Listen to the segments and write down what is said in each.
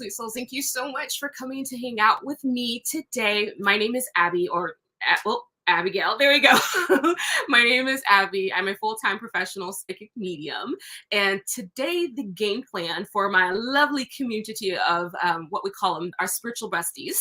sweet souls. Thank you so much for coming to hang out with me today. My name is Abby, Abigail. There we go. My name is Abby. I'm a full-time professional psychic medium. And today, the game plan for my lovely community of what we call them, our spiritual besties,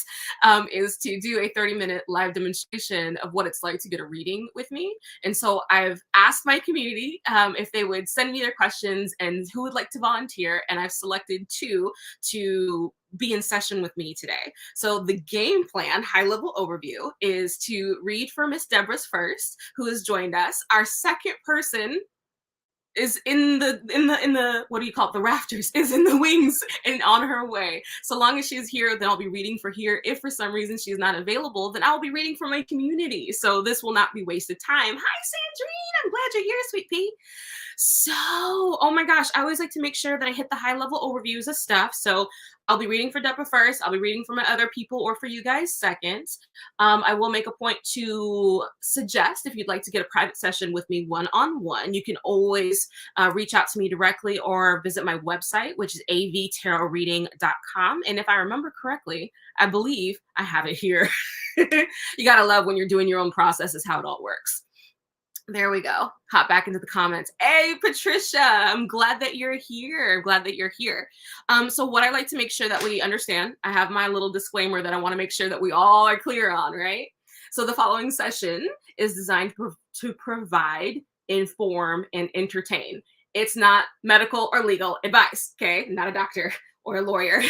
is to do a 30-minute live demonstration of what it's like to get a reading with me. And so I've asked my community if they would send me their questions and who would like to volunteer. And I've selected two to be in session with me today. So the game plan, high level overview, is to read for Miss Deborah's first, who has joined us. Our second person is in the what do you call it, the rafters, is in the wings and on her way. So long as she's here, then I'll be reading for here. If for some reason she's not available, then I'll be reading for my community. So this will not be wasted time. Hi, Sandrine, I'm glad you're here, sweet pea. So, oh my gosh, I always like to make sure that I hit the high level overviews of stuff. So I'll be reading for Deborah first. I'll be reading for my other people or for you guys second. I will make a point to suggest if you'd like to get a private session with me one-on-one, you can always reach out to me directly or visit my website, which is avtarotreading.com. And if I remember correctly, I believe I have it here. You gotta love when you're doing your own process is how it all works. There we go. Hop back into the comments. Hey, Patricia, I'm glad that you're here. I'm glad that you're here. So what I like to make sure that we understand, I have my little disclaimer that I want to make sure that we all are clear on, right? So the following session is designed to provide, inform, and entertain. It's not medical or legal advice, okay? I'm not a doctor or a lawyer.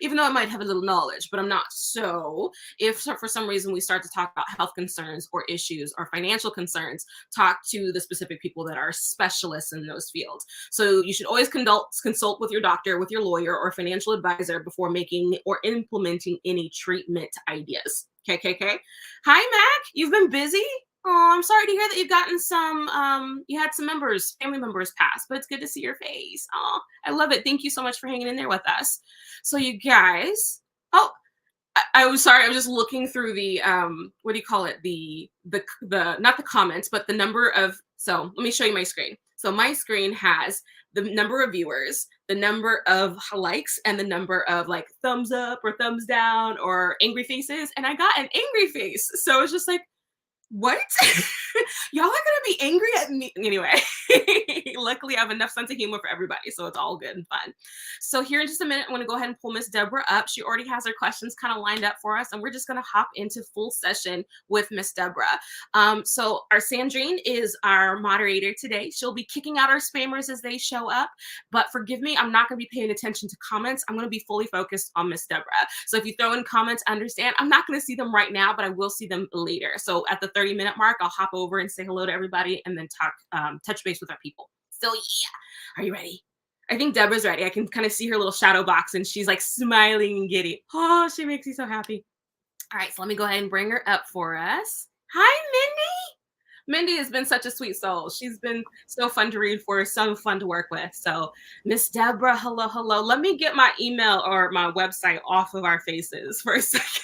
Even though I might have a little knowledge, but I'm not. So if for some reason we start to talk about health concerns or issues or financial concerns, talk to the specific people that are specialists in those fields. So you should always consult with your doctor, with your lawyer or financial advisor before making or implementing any treatment ideas. Okay. Hi, Mac. You've been busy? Oh, I'm sorry to hear that you've gotten some, you had some family members pass, but it's good to see your face. Oh, I love it. Thank you so much for hanging in there with us. So you guys, I was sorry. I was just looking through the, what do you call it? The, not the comments, but the number of, so let me show you my screen. So my screen has the number of viewers, the number of likes, and the number of like thumbs up or thumbs down or angry faces. And I got an angry face. So it's just like, what? Y'all are gonna be angry at me anyway. Luckily I have enough sense of humor for everybody, so it's all good and fun. So here in just a minute, I'm gonna go ahead and pull Miss Deborah up. She already has her questions kind of lined up for us, and we're just gonna hop into full session with Miss Deborah. So our Sandrine is our moderator today. She'll be kicking out our spammers as they show up, but forgive me, I'm not gonna be paying attention to comments. I'm gonna be fully focused on Miss Deborah. So if you throw in comments, understand I'm not gonna see them right now, but I will see them later. So at the 30-minute mark, I'll hop over and say hello to everybody and then touch base with our people. So yeah, are you ready? I think Deborah's ready. I can kind of see her little shadow box and she's like smiling and giddy. Oh, she makes me so happy. All right, so let me go ahead and bring her up for us. Hi, Mindy. Mindy has been such a sweet soul. She's been so fun to read for, so fun to work with. So Miss Deborah, hello. Let me get my email or my website off of our faces for a second.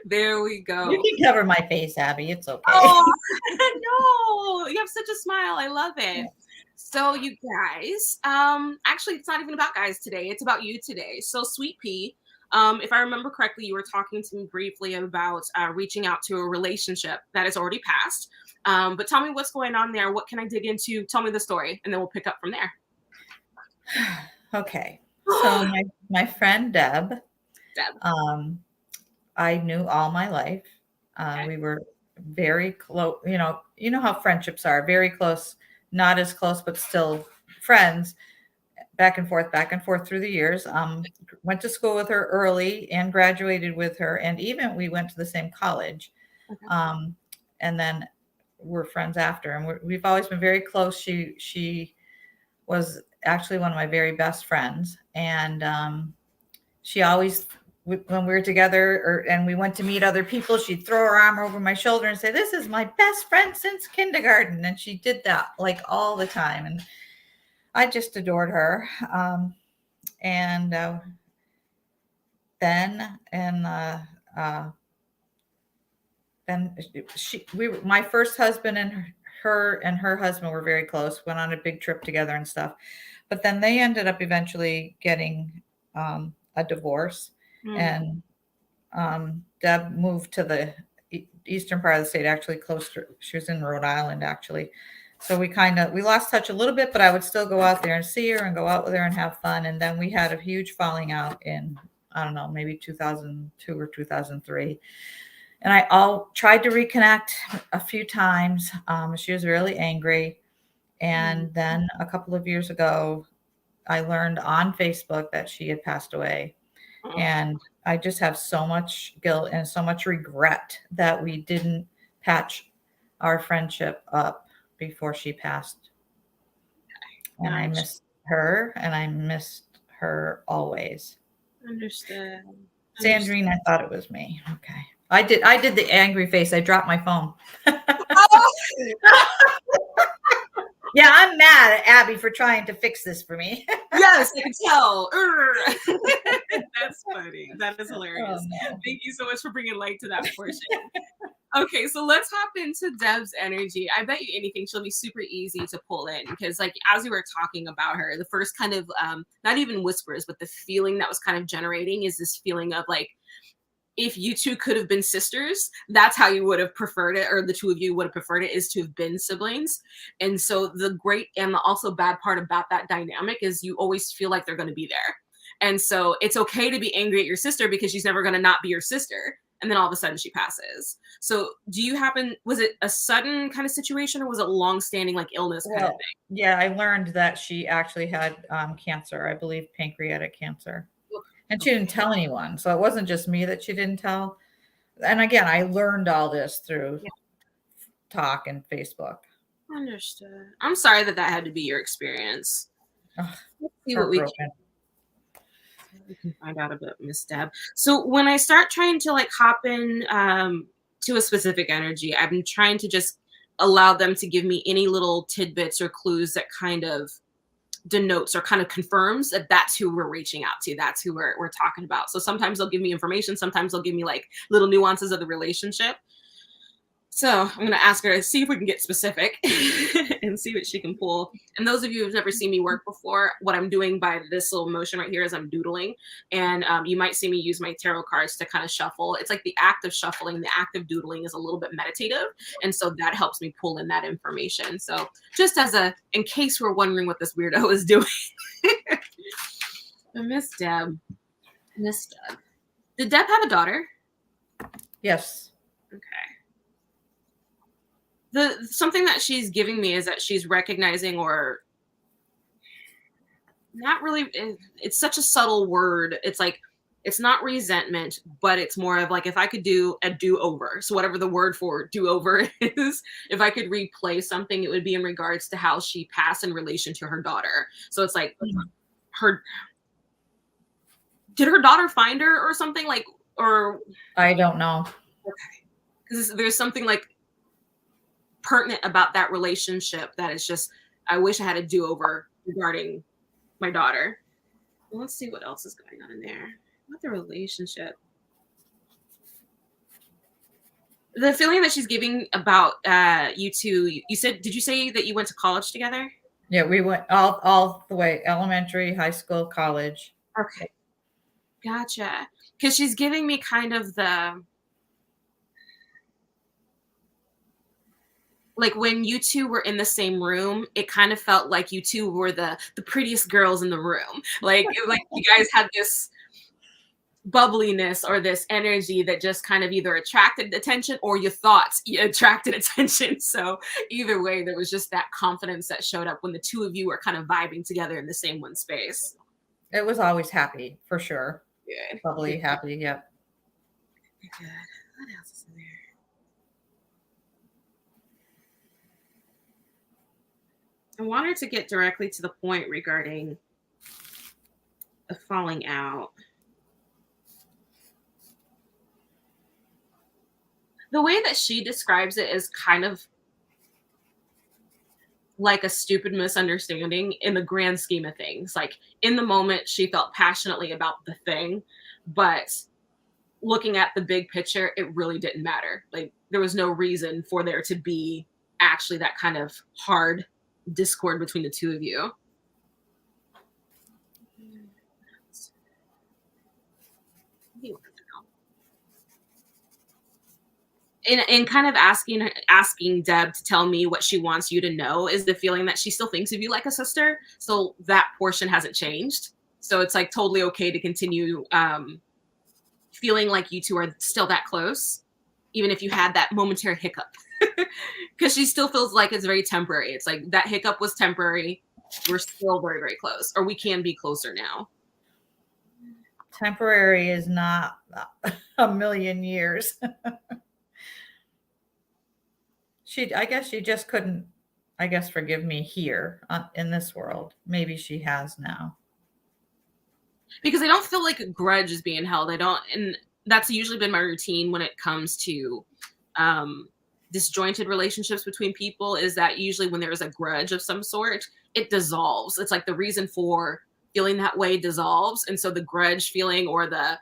There we go. You can cover my face, Abby. It's okay. Oh, no, you have such a smile. I love it. So you guys, actually, it's not even about guys today. It's about you today. So Sweet Pea, if I remember correctly, you were talking to me briefly about reaching out to a relationship that has already passed. But tell me what's going on there. What can I dig into? Tell me the story, and then we'll pick up from there. Okay. So my friend Deb. I knew all my life. Okay. We were very close. You know how friendships are, very close, not as close, but still friends, back and forth through the years. Went to school with her early and graduated with her. And even we went to the same college. Okay. And then we're friends after, and we've always been very close. She was actually one of my very best friends. And she always, when we were together and we went to meet other people, she'd throw her arm over my shoulder and say, "This is my best friend since kindergarten." And she did that like all the time. And I just adored her. Then my first husband and her and her husband were very close, went on a big trip together and stuff. But then they ended up eventually getting a divorce. And Deb moved to the eastern part of the state, actually close to, she was in Rhode Island actually. So we lost touch a little bit, but I would still go out there and see her and go out with her and have fun. And then we had a huge falling out in, I don't know, maybe 2002 or 2003. And I all tried to reconnect a few times. She was really angry. And then a couple of years ago, I learned on Facebook that she had passed away. And I just have so much guilt and so much regret that we didn't patch our friendship up before she passed. And I missed her, and I missed her always. Understood. Sandrine, I thought it was me. Okay. I did the angry face. I dropped my phone. Yeah, I'm mad at Abby for trying to fix this for me. Yes, I can tell. That's funny. That is hilarious. Oh, no. Thank you so much for bringing light to that portion. Okay, so let's hop into Deb's energy. I bet you anything she'll be super easy to pull in because, like, as we were talking about her, the first kind of not even whispers, but the feeling that was kind of generating is this feeling of like, if you two could have been sisters, that's how you would have preferred it, or the two of you would have preferred it, is to have been siblings. And so the great and the also bad part about that dynamic is you always feel like they're going to be there. And so it's okay to be angry at your sister because she's never going to not be your sister. And then all of a sudden she passes. So was it a sudden kind of situation, or was it long-standing like illness kind of thing? Yeah, I learned that she actually had cancer, I believe pancreatic cancer. And she didn't tell anyone. So it wasn't just me that she didn't tell. And again, I learned all this through talk and Facebook. Understood. I'm sorry that had to be your experience. Let's see what we can find out about Miss Deb. So when I start trying to like hop in to a specific energy, I'm trying to just allow them to give me any little tidbits or clues that kind of denotes or kind of confirms that that's who we're reaching out to. That's who we're talking about. So sometimes they'll give me information. Sometimes they'll give me like little nuances of the relationship. So I'm going to ask her to see if we can get specific and see what she can pull. And those of you who've never seen me work before, what I'm doing by this little motion right here is I'm doodling. And you might see me use my tarot cards to kind of shuffle. It's like the act of shuffling, the act of doodling is a little bit meditative. And so that helps me pull in that information. So just in case we're wondering what this weirdo is doing. Miss Deb. Did Deb have a daughter? Yes. Okay. Something that she's giving me is that she's recognizing, or not really, it's such a subtle word. It's like, it's not resentment, but it's more of like, if I could do a do-over. So whatever the word for do-over is, if I could replay something, it would be in regards to how she passed in relation to her daughter. So it's like did her daughter find her or something, like, or? I don't know. Okay. Because there's something like pertinent about that relationship that is just, I wish I had a do-over regarding my daughter. Well, let's see what else is going on in there. What the relationship? The feeling that she's giving about you two. You said, did you say that you went to college together? Yeah, we went all the way, elementary, high school, college. Okay, gotcha. Because she's giving me kind of the, like, when you two were in the same room, it kind of felt like you two were the prettiest girls in the room. Like you guys had this bubbliness or this energy that just kind of either attracted attention or you thought you attracted attention. So either way, there was just that confidence that showed up when the two of you were kind of vibing together in the same one space. It was always happy, for sure. Good. Bubbly, happy, yep. Good. What else is in there? I wanted to get directly to the point regarding the falling out. The way that she describes it is kind of like a stupid misunderstanding in the grand scheme of things. Like, in the moment, she felt passionately about the thing, but looking at the big picture, it really didn't matter. Like, there was no reason for there to be actually that kind of hard discord between the two of you. And kind of asking Deb to tell me what she wants you to know is the feeling that she still thinks of you like a sister. So that portion hasn't changed. So it's like totally okay to continue feeling like you two are still that close, even if you had that momentary hiccup. Because she still feels like it's very temporary. It's like that hiccup was temporary. We're still very, very close, or we can be closer now. Temporary is not a million years. I guess she just couldn't, forgive me here in this world. Maybe she has now. Because I don't feel like a grudge is being held. And that's usually been my routine when it comes to disjointed relationships between people, is that usually when there is a grudge of some sort, it dissolves. It's like the reason for feeling that way dissolves. And so the grudge feeling or the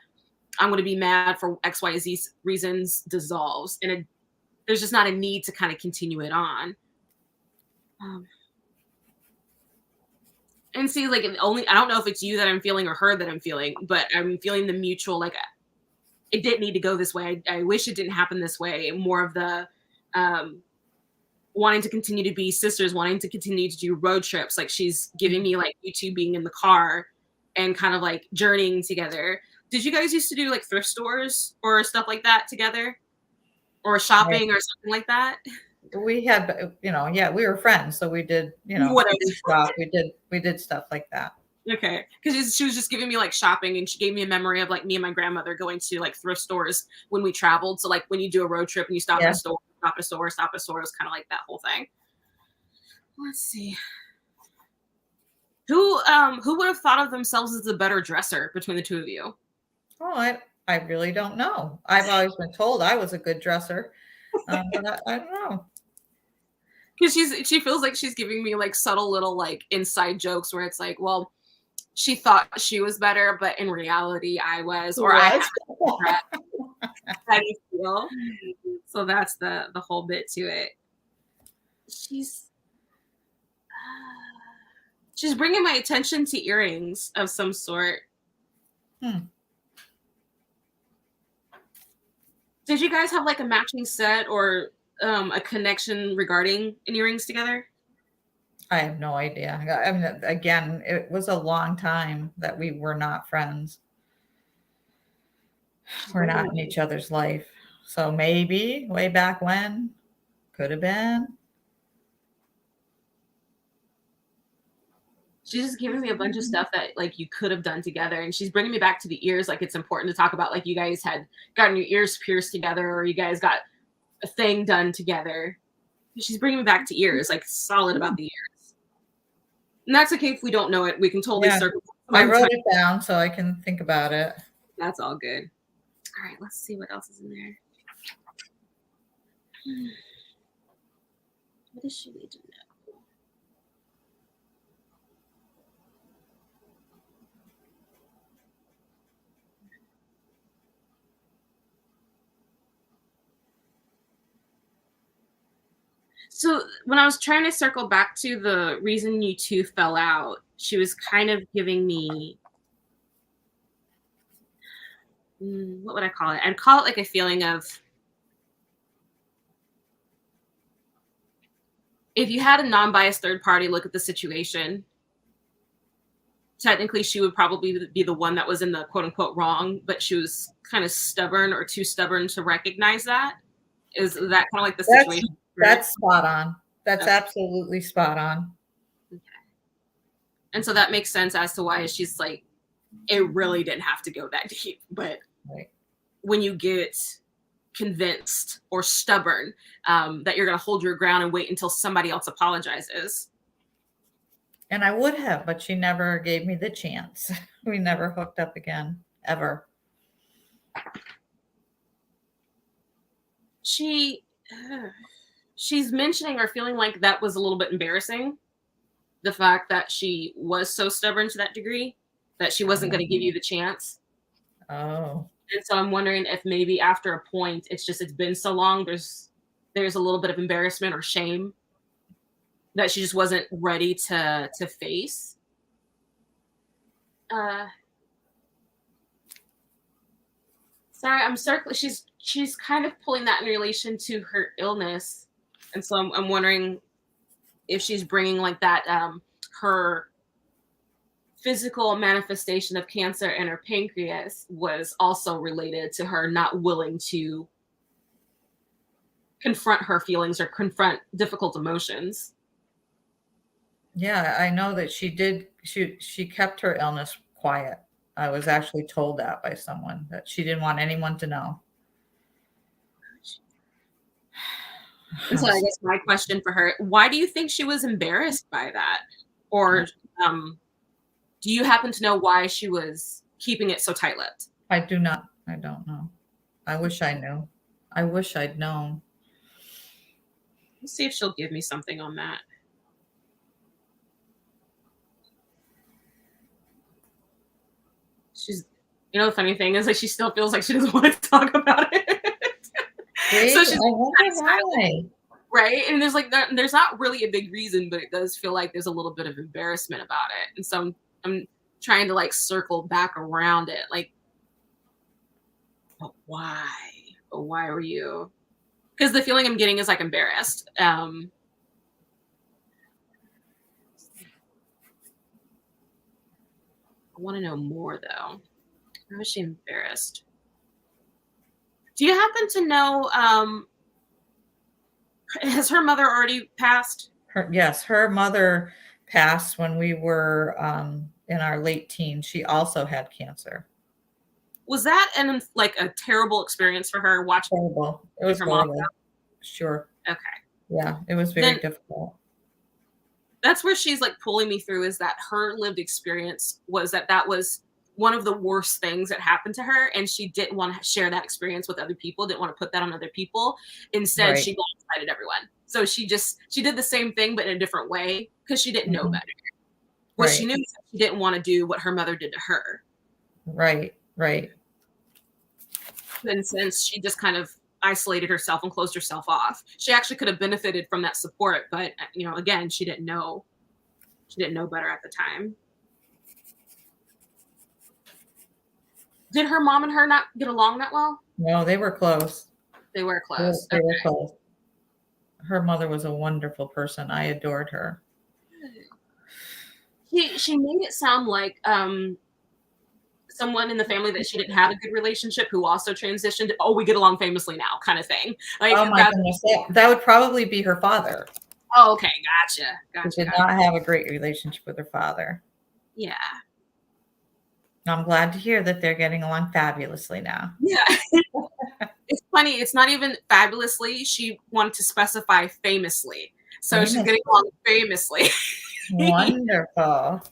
I'm going to be mad for XYZ reasons dissolves. And there's just not a need to kind of continue it on. And see, like, I don't know if it's you that I'm feeling or her that I'm feeling, but I'm feeling the mutual, like, it didn't need to go this way. I wish it didn't happen this way. More of the wanting to continue to be sisters, wanting to continue to do road trips. Like, she's giving me, like, you two being in the car and kind of, like, journeying together. Did you guys used to do, like, thrift stores or stuff like that together? Or shopping or something like that? We had, we were friends, so we did, stuff. We did stuff like that. Okay, because she was just giving me like shopping, and she gave me a memory of like me and my grandmother going to like thrift stores when we traveled. So like when you do a road trip and you stop at a store, stop a store, it's kind of like that whole thing. Let's see. Who would have thought of themselves as the better dresser between the two of you? Oh, I really don't know. I've always been told I was a good dresser, but I don't know. Because she feels like she's giving me like subtle little like inside jokes where it's like, well, she thought she was better, but in reality, I was, or I how do you feel? So that's the whole bit to it. She's bringing my attention to earrings of some sort. Did you guys have like a matching set or a connection regarding earrings together? I have no idea. I mean, again, it was a long time that we were not friends. We're not in each other's life. So maybe way back when, could have been. She's just giving me a bunch of stuff that like you could have done together, and she's bringing me back to the ears. Like it's important to talk about like you guys had gotten your ears pierced together, or you guys got a thing done together. She's bringing me back to ears, like solid about the ears. And that's okay if we don't know it. We can totally circle. I wrote it down so I can think about it. That's all good. All right, let's see what else is in there. What does she need to know? So when I was trying to circle back to the reason you two fell out, she was kind of giving me, what would I call it? I'd call it like a feeling of, if you had a non-biased third party look at the situation, technically she would probably be the one that was in the quote unquote wrong, but she was kind of stubborn or too stubborn to recognize that. Is that kind of like the situation? That's spot on. That's absolutely spot on. Okay. And so that makes sense as to why she's like, it really didn't have to go that deep. But when you get convinced or stubborn that you're going to hold your ground and wait until somebody else apologizes. And I would have, but she never gave me the chance. We never hooked up again, ever. She's mentioning or feeling like that was a little bit embarrassing. The fact that she was so stubborn to that degree that she wasn't going to give you the chance. Oh. And so I'm wondering if maybe after a point, it's been so long, there's there's a little bit of embarrassment or shame that she just wasn't ready to face. Uh, sorry, I'm circling. She's kind of pulling that in relation to her illness, and so I'm wondering if she's bringing like that her physical manifestation of cancer in her pancreas was also related to her not willing to confront her feelings or confront difficult emotions. Yeah, I know that she did. She kept her illness quiet. I was actually told that by someone that she didn't want anyone to know. And so I guess my question for her, why do you think she was embarrassed by that? Or um, do you happen to know why she was keeping it so tight-lipped? I do not. I don't know. I wish I knew. I wish I'd known. Let's see if she'll give me something on that. She's, the funny thing is like she still feels like she doesn't want to talk about it. So she's I wonder why. right, and there's not really a big reason, but it does feel like there's a little bit of embarrassment about it, and so I'm trying to like circle back around it, like, but why? But why were you? Because the feeling I'm getting is like embarrassed. I want to know more though. How is she embarrassed? Do you happen to know? Has her mother already passed? Yes, her mother passed when we were in our late teens. She also had cancer. Was that like a terrible experience for her watching Horrible. It was her mom? horrible. Sure. Okay. Yeah, it was very difficult. That's where she's like pulling me through, is that her lived experience was that was one of the worst things that happened to her, and she didn't want to share that experience with other people, didn't want to put that on other people. Instead, Right. she blindsided everyone. So she did the same thing but in a different way because she didn't know better. What she knew is that she didn't want to do what her mother did to her. Right. And since she just kind of isolated herself and closed herself off, she actually could have benefited from that support, but again, she didn't know better at the time. Did her mom and her not get along that well? No, they were close. They were close. They were close. Her mother was a wonderful person. I adored her. She made it sound like someone in the family that she didn't have a good relationship who also transitioned. Oh, we get along famously now, kind of thing. Like, oh my goodness, that would probably be her father. Oh, okay, gotcha. She did not have a great relationship with her father. Yeah. I'm glad to hear that they're getting along fabulously now. Yeah. It's funny. It's not even fabulously. She wanted to specify famously. So she's getting along famously. Wonderful.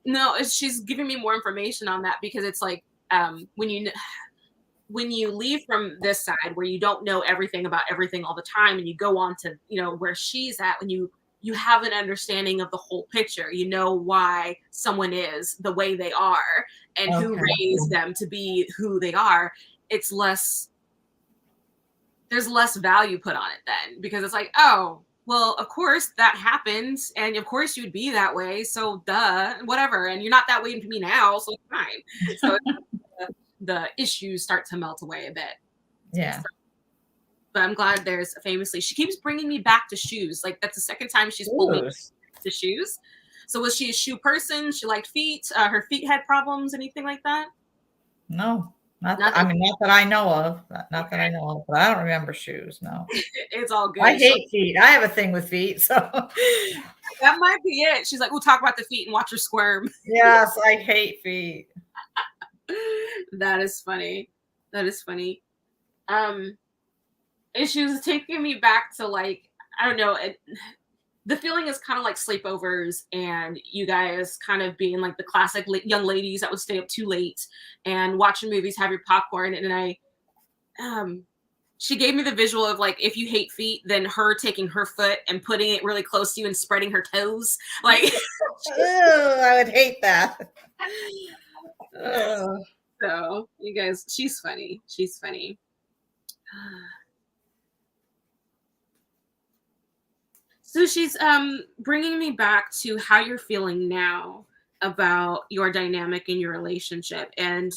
No, she's giving me more information on that, because it's like when you leave from this side where you don't know everything about everything all the time, and you go on to where she's at, when you have an understanding of the whole picture, you know why someone is the way they are and who raised them to be who they are. It's there's less value put on it then, because it's like, oh, well, of course that happens, and of course you'd be that way, so duh, whatever, and you're not that way to me now, so it's fine. So the issues start to melt away a bit. Yeah. So, but I'm glad there's famously. She keeps bringing me back to shoes. Like, that's the second time she's pulled me to shoes. So was she a shoe person? She liked feet. Her feet had problems, anything like that? No. Not that I know of. Not that I know of, but I don't remember shoes. No. It's all good. I hate feet. I have a thing with feet, so that might be it. She's like, we'll talk about the feet and watch her squirm. Yes, I hate feet. That is funny. That is funny. And she was taking me back to, like, I don't know, the feeling is kind of like sleepovers, and you guys kind of being like the classic young ladies that would stay up too late and watching movies, have your popcorn. And she gave me the visual of, like, if you hate feet, then her taking her foot and putting it really close to you and spreading her toes. Like, I would hate that. So you guys, she's funny. She's funny. So she's bringing me back to how you're feeling now about your dynamic in your relationship, and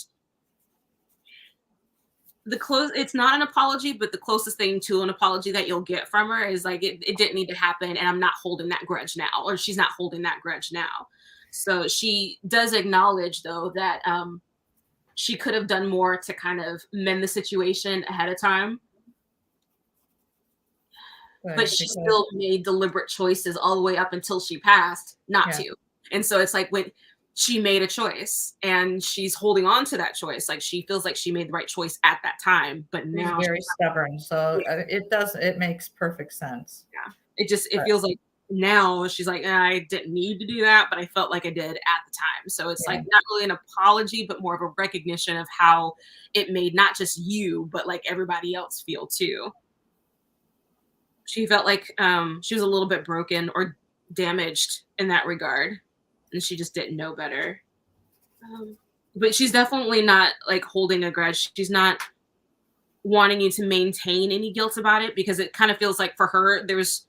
it's not an apology, but the closest thing to an apology that you'll get from her is like it didn't need to happen, and I'm not holding that grudge now, or she's not holding that grudge now. So she does acknowledge though that she could have done more to kind of mend the situation ahead of time, but Good, she because still made deliberate choices all the way up until she passed not yeah, to. And so it's like when she made a choice and she's holding on to that choice, like she feels like she made the right choice at that time, but she's now very stubborn, so it makes perfect sense. yeah, it But feels like now she's like, I didn't need to do that, but I felt like I did at the time. So it's like yeah, not really an apology, but more of a recognition of how it made not just you, but like everybody else feel too. She felt like she was a little bit broken or damaged in that regard, and she just didn't know better. But she's definitely not like holding a grudge. She's not wanting you to maintain any guilt about it because it kind of feels like for her there's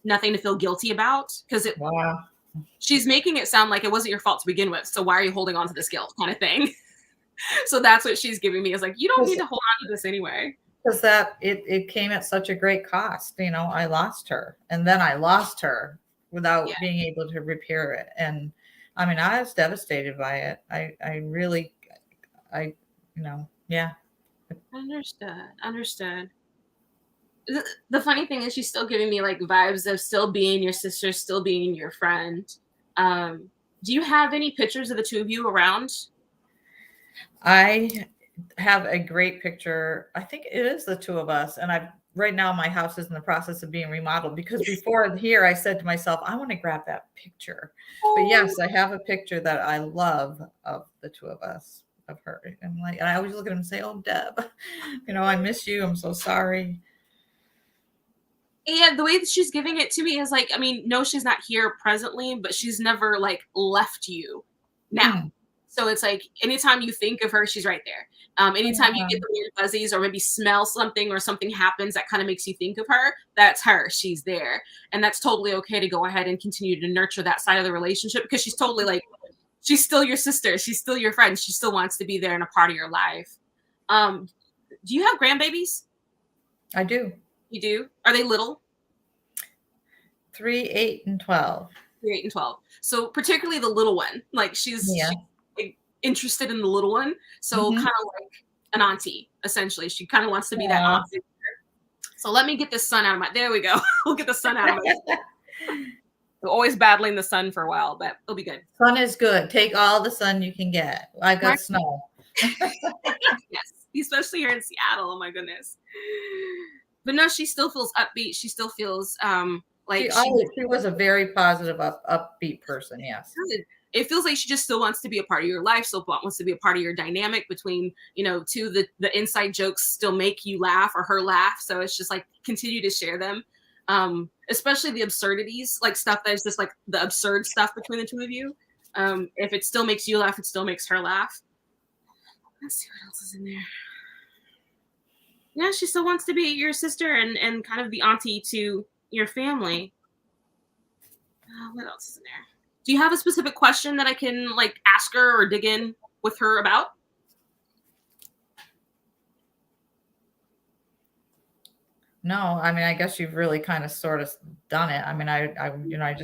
nothing to feel guilty about because it wow. she's making it sound like it wasn't your fault to begin with. So why are you holding on to this guilt kind of thing? So that's what she's giving me is like, you don't need to hold on to this anyway. Because that it came at such a great cost. I lost her, and then I lost her Yeah, without being able to repair it. And I mean, I was devastated by it. I really, yeah. understood. The funny thing is she's still giving me like vibes of still being your sister, still being your friend. Do you have any pictures of the two of you around? I have a great picture. I think it is the two of us, and I right now my house is in the process of being remodeled because before here I said to myself, I want to grab that picture. But Oh, yes, I have a picture that I love of the two of us, of her. And I always look at him and say, "Oh, Deb, I miss you. I'm so sorry." yeah, the way that she's giving it to me is like, I mean, no, she's not here presently, but she's never like left you now. Hmm. So it's like anytime you think of her, she's right there. Anytime you get Um, the weird fuzzies or maybe smell something or something happens that kind of makes you think of her, that's her. She's there. And that's totally okay to go ahead and continue to nurture that side of the relationship because she's totally like, she's still your sister. She's still your friend. She still wants to be there and a part of your life. Um, do you have grandbabies? I do. You do? Are they little? 3, 8, and 12. You're 8 and 12. So particularly the little one, like she's Yeah. like, interested in the little one. So Hmm. kind of like an auntie, essentially. She kind of wants to be that Aw. aunt figure. So let me get this sun out of my. There we go. We'll get the sun out of my. We're always battling the sun for a while, but it'll be good. Sun is good. Take all the sun you can get. I Right? got snow. Yes, especially here in Seattle. Oh my goodness. But no, she still feels upbeat. She still feels She like she always she was a very positive, upbeat person. Yes. good. It feels like she just still wants to be a part of your life, still wants to be a part of your dynamic between, two the inside jokes still make you laugh or her laugh. So it's just like continue to share them. Especially the absurdities, like stuff that is just like the absurd stuff between the two of you. If it still makes you laugh, it still makes her laugh. Let's see what else is in there. Yeah, she still wants to be your sister and kind of the auntie to your family. What else is in there? Do you have a specific question that I can like ask her or dig in with her about? No, I mean, I guess you've really kind of sort of done it. I mean, I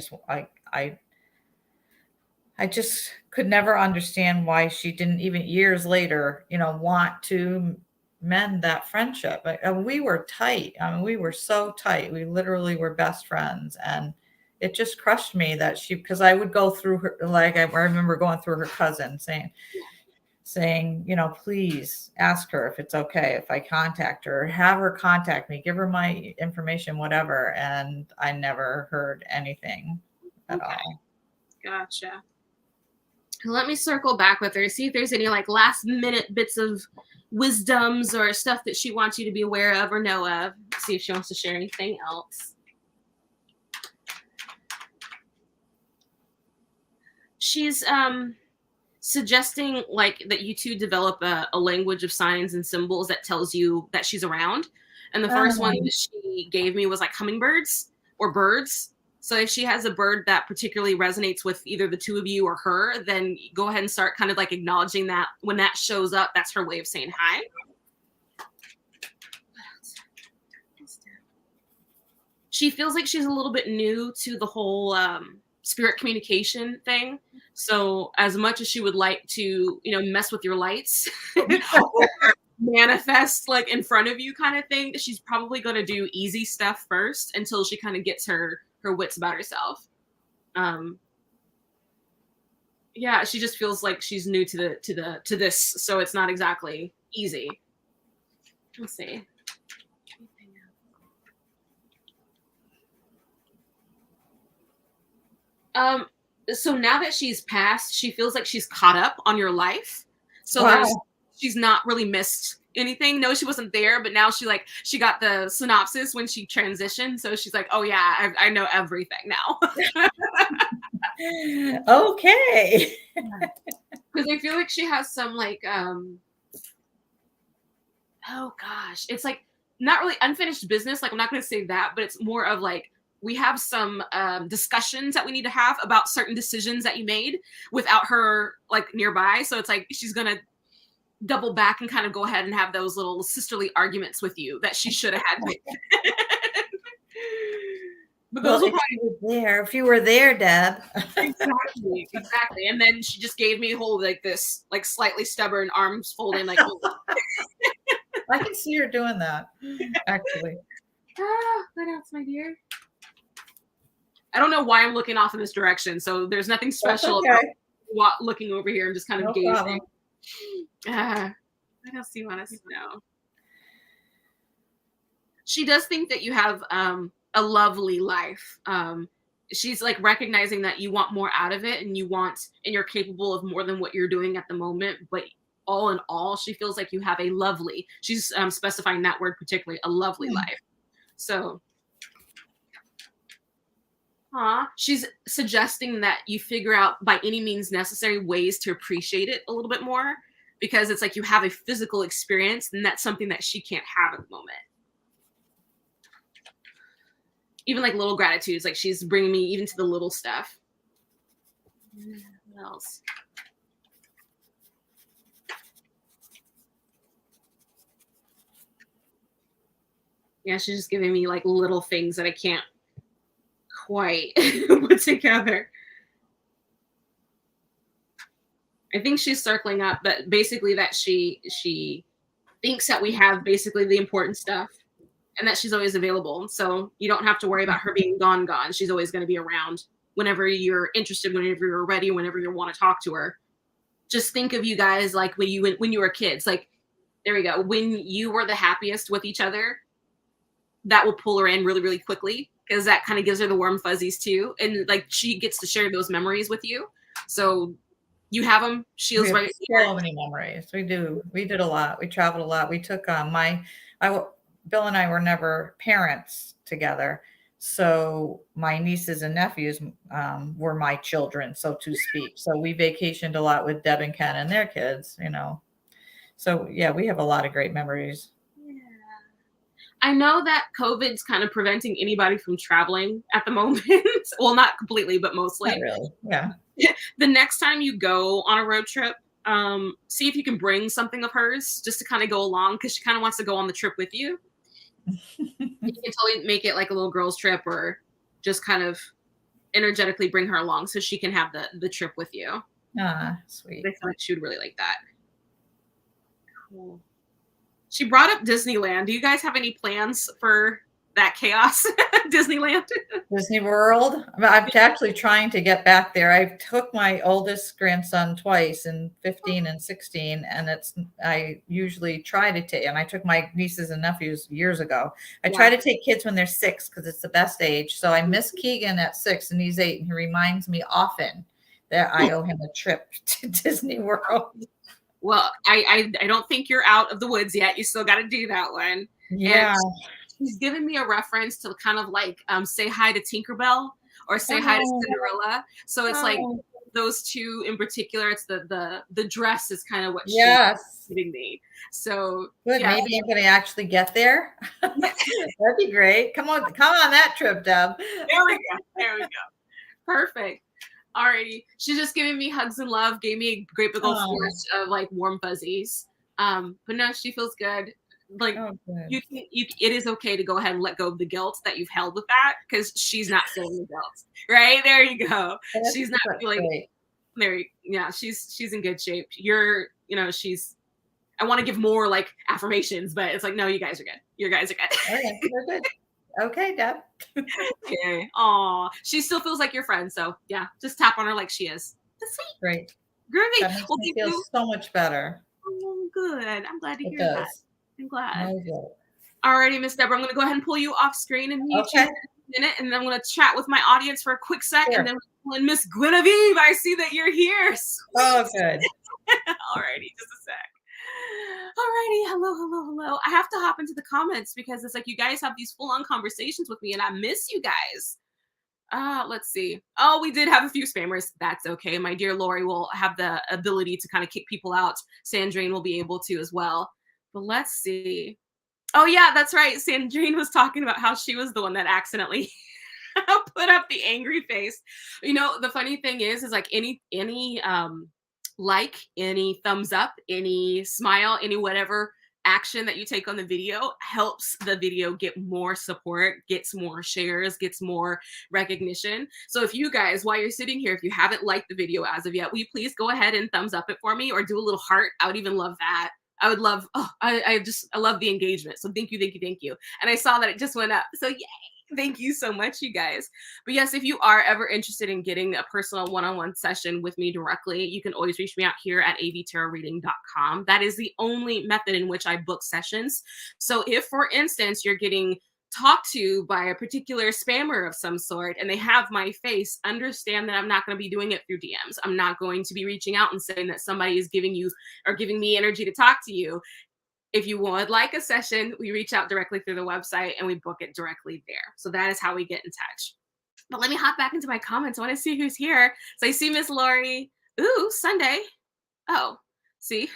just could never understand why she didn't even years later, want to mend that friendship. We were tight. I mean, we were so tight. We literally were best friends, and it just crushed me that because I would go through her, like I remember going through her cousin saying, please ask her if it's okay if I contact her, have her contact me, give her my information, whatever. And I never heard anything at Okay, all. gotcha. Let me circle back with her, see if there's any like last minute bits of wisdoms or stuff that she wants you to be aware of or know of. See if she wants to share anything else. She's suggesting like that you two develop a language of signs and symbols that tells you that she's around. And the first one Um, that she gave me was like hummingbirds. or birds. So if she has a bird that particularly resonates with either the two of you or her, then go ahead and start kind of like acknowledging that when that shows up, that's her way of saying hi. She feels like she's a little bit new to the whole spirit communication thing. So as much as she would like to, mess with your lights or manifest like in front of you kind of thing, she's probably going to do easy stuff first until she kind of gets her wits about herself. Yeah, she just feels like she's new to this, so it's not exactly easy. Let's see. So now that she's passed, she feels like she's caught up on your life. So Wow. she's not really missed anything. No, she wasn't there, but now she got the synopsis when she transitioned. So she's like, oh yeah, I know everything now. Okay. Because I feel like she has some like, oh gosh, it's like not really unfinished business. Like I'm not going to say that, but it's more of like, we have some discussions that we need to have about certain decisions that you made without her like nearby. So it's like she's going to double back and kind of go ahead and have those little sisterly arguments with you that she should have had. But those will probably if you were there, Deb. Exactly. And then she just gave me a whole like this like slightly stubborn arms folding like I can see her doing that actually. What else, my dear? I don't know why I'm looking off in this direction, so there's nothing special about looking over here. I'm just kind of gazing. What else do you want us to know? She does think that you have a lovely life. She's like recognizing that you want more out of it and you're capable of more than what you're doing at the moment. But all in all, she feels like you have a lovely, she's specifying that word particularly, a lovely life. So she's suggesting that you figure out by any means necessary ways to appreciate it a little bit more, because it's like you have a physical experience and that's something that she can't have at the moment. Even like little gratitudes, like she's bringing me even to the little stuff. What else? Yeah, she's just giving me like little things that I can't quite put together. I think she's circling up, but basically that she thinks that we have basically the important stuff and that she's always available. So you don't have to worry about her being gone. She's always going to be around whenever you're interested, whenever you're ready, whenever you want to talk to her. Just think of you guys like when you were kids. Like, there we go. When you were the happiest with each other, that will pull her in really, really quickly, because that kind of gives her the warm fuzzies too. And like she gets to share those memories with you. So you have them. She's right here. So many memories. We do. We did a lot. We traveled a lot. We took Bill and I were never parents together. So my nieces and nephews were my children, so to speak. So we vacationed a lot with Deb and Ken and their kids, So yeah, we have a lot of great memories. I know that COVID's kind of preventing anybody from traveling at the moment. Well, not completely, but mostly. Not really. Yeah. The next time you go on a road trip, see if you can bring something of hers just to kind of go along, because she kind of wants to go on the trip with you. You can totally make it like a little girls trip, or just kind of energetically bring her along so she can have the trip with you. Sweet. I feel like she would really like that. Cool. She brought up Disneyland. Do you guys have any plans for that chaos? Disneyland? Disney World? I'm actually trying to get back there. I took my oldest grandson twice, in 15 and 16, and I usually try to take, and I took my nieces and nephews years ago. I try to take kids when they're 6 because it's the best age. So I miss Keegan at 6 and he's 8, and he reminds me often that I owe him a trip to Disney World. Well, I don't think you're out of the woods yet. You still got to do that one. Yeah. And he's given me a reference to kind of like say hi to Tinkerbell or say hi to Cinderella. So it's like those two in particular, it's the dress is kind of what she's Yes. giving me. So Good. yeah. Maybe I'm going to actually get there. That'd be great. Come on that trip, Deb. There we go. There we go. Perfect. Alrighty. She's just giving me hugs and love, gave me a great big old force of like warm fuzzies. But no, she feels good. Like good. It is okay to go ahead and let go of the guilt that you've held with that, because she's not feeling the guilt. Right? There you go. She's not feeling yeah, she's in good shape. I want to give more like affirmations, but it's like, no, you guys are good. You guys are good. Okay, we're good. Okay, Deb. Okay. Aw, she still feels like your friend. So yeah, just tap on her like she is. That's sweet. Great. Groovy. That makes me feel so much better. Oh, good. I'm glad to hear that. I'm glad. Alrighty, Miss Deborah, I'm going to go ahead and pull you off screen and mute you in a minute, and then I'm going to chat with my audience for a quick sec, and then we'll pull in Miss Guinevere. I see that you're here. Oh, good. Alrighty, just a sec. Alrighty, hello. I have to hop into the comments because it's like you guys have these full-on conversations with me, and I miss you guys. Let's see. Oh, we did have a few spammers. That's okay. My dear Lori will have the ability to kind of kick people out. Sandrine will be able to as well. But let's see. Oh yeah, that's right. Sandrine was talking about how she was the one that accidentally put up the angry face. You know, the funny thing is like any like, any thumbs up, any smile, any whatever action that you take on the video helps the video get more support, gets more shares, gets more recognition. So if you guys, while you're sitting here, if you haven't liked the video as of yet, will you please go ahead and thumbs up it for me, or do a little heart? I would even love that. I would love, I love the engagement. So thank you. And I saw that it just went up. So yay. Thank you so much, you guys. But yes, if you are ever interested in getting a personal one-on-one session with me directly, you can always reach me out here at avtarotreading.com. That is the only method in which I book sessions. So if, for instance, you're getting talked to by a particular spammer of some sort and they have my face, understand that I'm not going to be doing it through DMs. I'm not going to be reaching out and saying that somebody is giving you or giving me energy to talk to you. If you would like a session, we reach out directly through the website and we book it directly there. So that is how we get in touch. But let me hop back into my comments. I want to see who's here. So I see Miss Lori. Ooh, Sunday. Oh, see,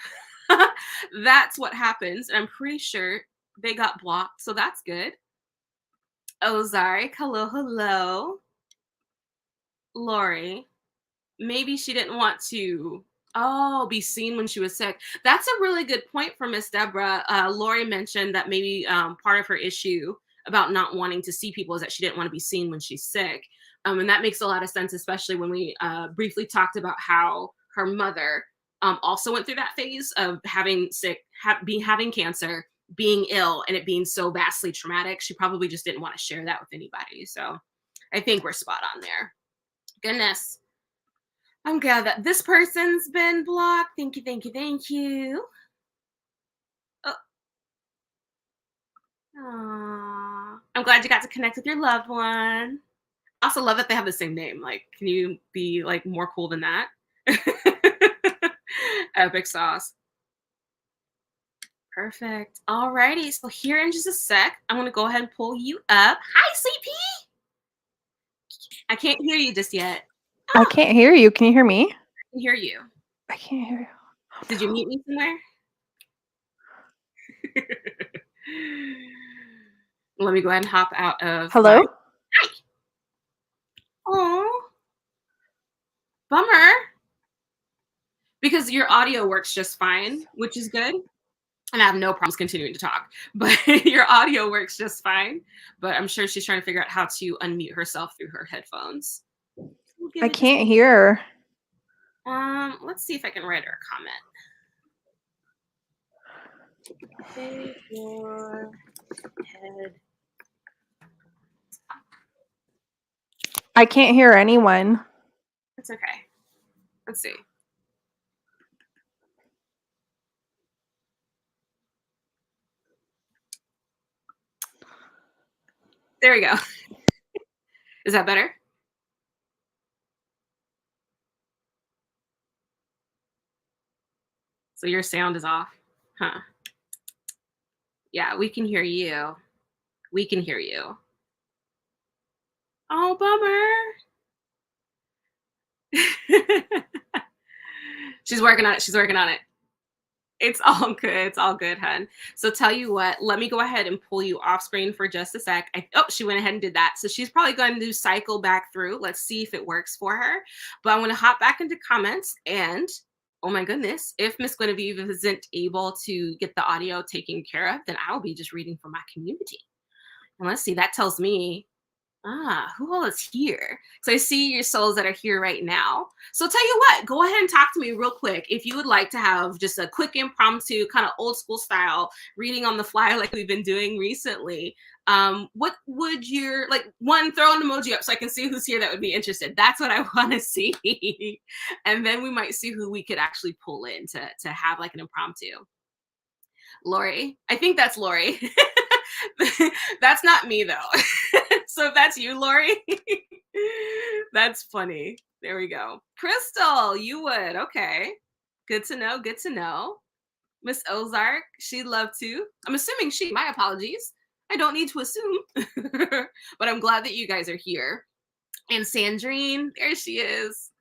that's what happens. And I'm pretty sure they got blocked. So that's good. Ozark. Hello. Lori. Maybe she didn't want to be seen when she was sick. That's a really good point for Miss Deborah. Lori mentioned that maybe part of her issue about not wanting to see people is that she didn't want to be seen when she's sick. And that makes a lot of sense, especially when we briefly talked about how her mother also went through that phase of having having cancer, being ill, and it being so vastly traumatic. She probably just didn't want to share that with anybody. So I think we're spot on there. Goodness. I'm glad that this person's been blocked. Thank you. Oh. Aww. I'm glad you got to connect with your loved one. I also love that they have the same name. Like, can you be like more cool than that? Epic sauce. Perfect. Alrighty. So here in just a sec, I'm going to go ahead and pull you up. Hi, CP. I can't hear you just yet. I can't hear you. Can you hear me? I can hear you. I can't hear you. Oh, did you meet me somewhere? Let me go ahead and hop out of. Hello? Hi. Oh, bummer. Because your audio works just fine, which is good. And I have no problems continuing to talk. But your audio works just fine. But I'm sure she's trying to figure out how to unmute herself through her headphones. I can't hear. Let's see if I can write her a comment. Save your head. I can't hear anyone. It's okay. Let's see. There we go. Is that better? So your sound is off, huh? Yeah, we can hear you. We can hear you. Oh, bummer. She's working on it. She's working on it. It's all good. It's all good, hun. So tell you what, let me go ahead and pull you off screen for just a sec. Oh, she went ahead and did that. So she's probably going to cycle back through. Let's see if it works for her. But I'm going to hop back into comments and oh my goodness, if Miss Genevieve isn't able to get the audio taken care of, then I'll be just reading from my community. And let's see, that tells me who all is here? So I see your souls that are here right now. So tell you what, go ahead and talk to me real quick. If you would like to have just a quick impromptu kind of old school style reading on the fly like we've been doing recently, what would your, like, one, throw an emoji up so I can see who's here that would be interested. That's what I want to see. And then we might see who we could actually pull in to have like an impromptu. Lori, I think that's Lori. That's not me though. So if that's you, Lori, that's funny. There we go. Crystal, you would. Okay. Good to know. Good to know. Miss Ozark, she'd love to. I'm assuming she, my apologies. I don't need to assume, but I'm glad that you guys are here. And Sandrine, there she is.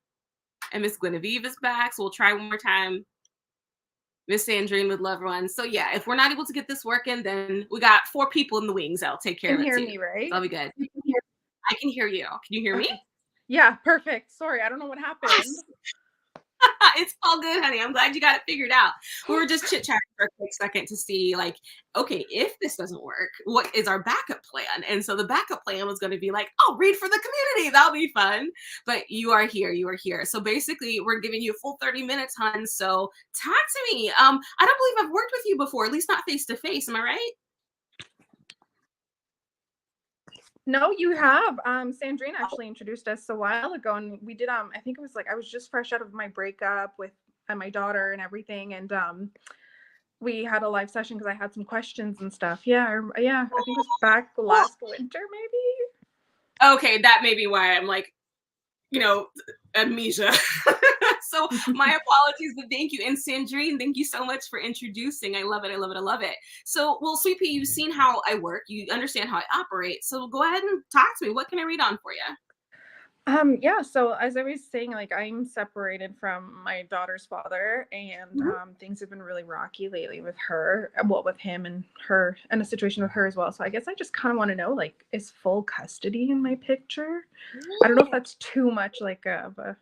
And Miss Genevieve is back. So we'll try one more time. Miss Sandrine would love one. So yeah, if we're not able to get this working, then we got 4 people in the wings. I'll take care of it. You too. can hear me, right? That'll be good. I can hear you. Can you hear me? Yeah, perfect. Sorry, I don't know what happened. It's all good, honey. I'm glad you got it figured out. We were just chit-chatting for a quick second to see, like, okay, if this doesn't work, what is our backup plan? And so the backup plan was going to be like, oh, read for the community. That'll be fun. But you are here. You are here. So basically, we're giving you a full 30 minutes, hon. So talk to me. I don't believe I've worked with you before, at least not face-to-face. Am I right? No, you have. Sandrine actually introduced us a while ago, and we did. I think it was like I was just fresh out of my breakup with my daughter and everything, and we had a live session because I had some questions and stuff. Yeah, I think it was back last winter, maybe. Okay, that may be why I'm like, amnesia. So my apologies, but thank you. And Sandrine, thank you so much for introducing. I love it. I love it. I love it. So, well, Sweet Pea, you've seen how I work. You understand how I operate. So go ahead and talk to me. What can I read on for you? Yeah, so as I was saying, like I'm separated from my daughter's father, and things have been really rocky lately with her, well, with him and her, and a situation with her as well. So I guess I just kind of want to know, like, is full custody in my picture? I don't know if that's too much like of a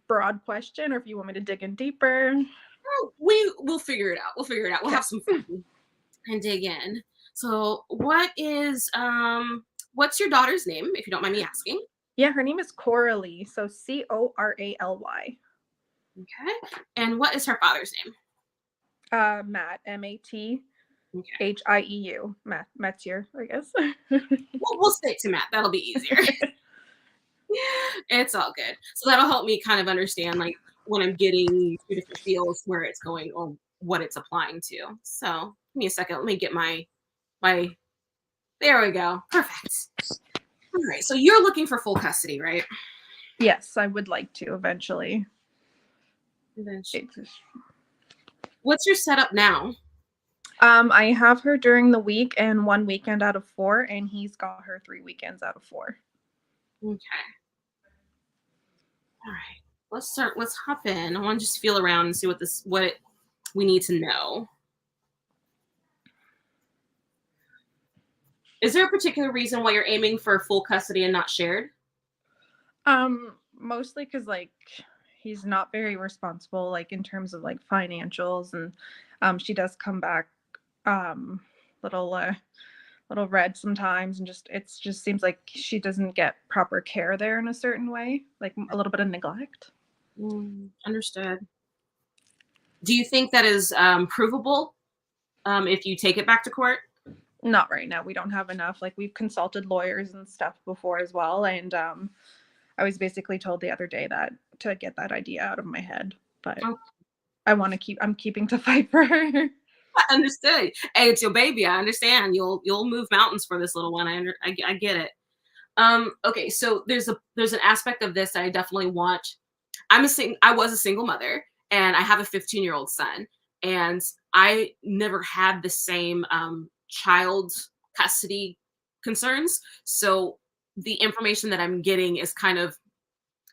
broad question, or if you want me to dig in deeper. We'll figure it out. We'll have some fun and dig in. So what's your daughter's name, if you don't mind me asking? Yeah, her name is Coralie. So Corally. Okay. And what is her father's name? Matt, Matt. Hieu. Mathieu, I guess. We'll stick to Matt. That'll be easier. It's all good. So that'll help me kind of understand, like, when I'm getting 2 different feels, where it's going or what it's applying to. So give me a second. Let me get my there we go. Perfect. All right. So you're looking for full custody, right? Yes, I would like to eventually. What's your setup now? I have her during the week and 1 weekend out of 4, and he's got her 3 weekends out of 4. Okay. All right. Let's hop in. I want to just feel around and see what we need to know. Is there a particular reason why you're aiming for full custody and not shared? Mostly because, like, he's not very responsible, like, in terms of, like, financials, and she does come back little red sometimes, and it just seems like she doesn't get proper care there in a certain way, like a little bit of neglect. Understood. Do you think that is provable if you take it back to court? Not right now. We don't have enough. Like, we've consulted lawyers and stuff before as well, and I was basically told the other day that to get that idea out of my head, but I'm keeping to fight for her. I understood. Hey, it's your baby. I understand. You'll move mountains for this little one. I get it. Okay, so there's an aspect of this that I definitely want. I was a single mother, and I have a 15-year-old son, and I never had the same child custody concerns. So the information that I'm getting is kind of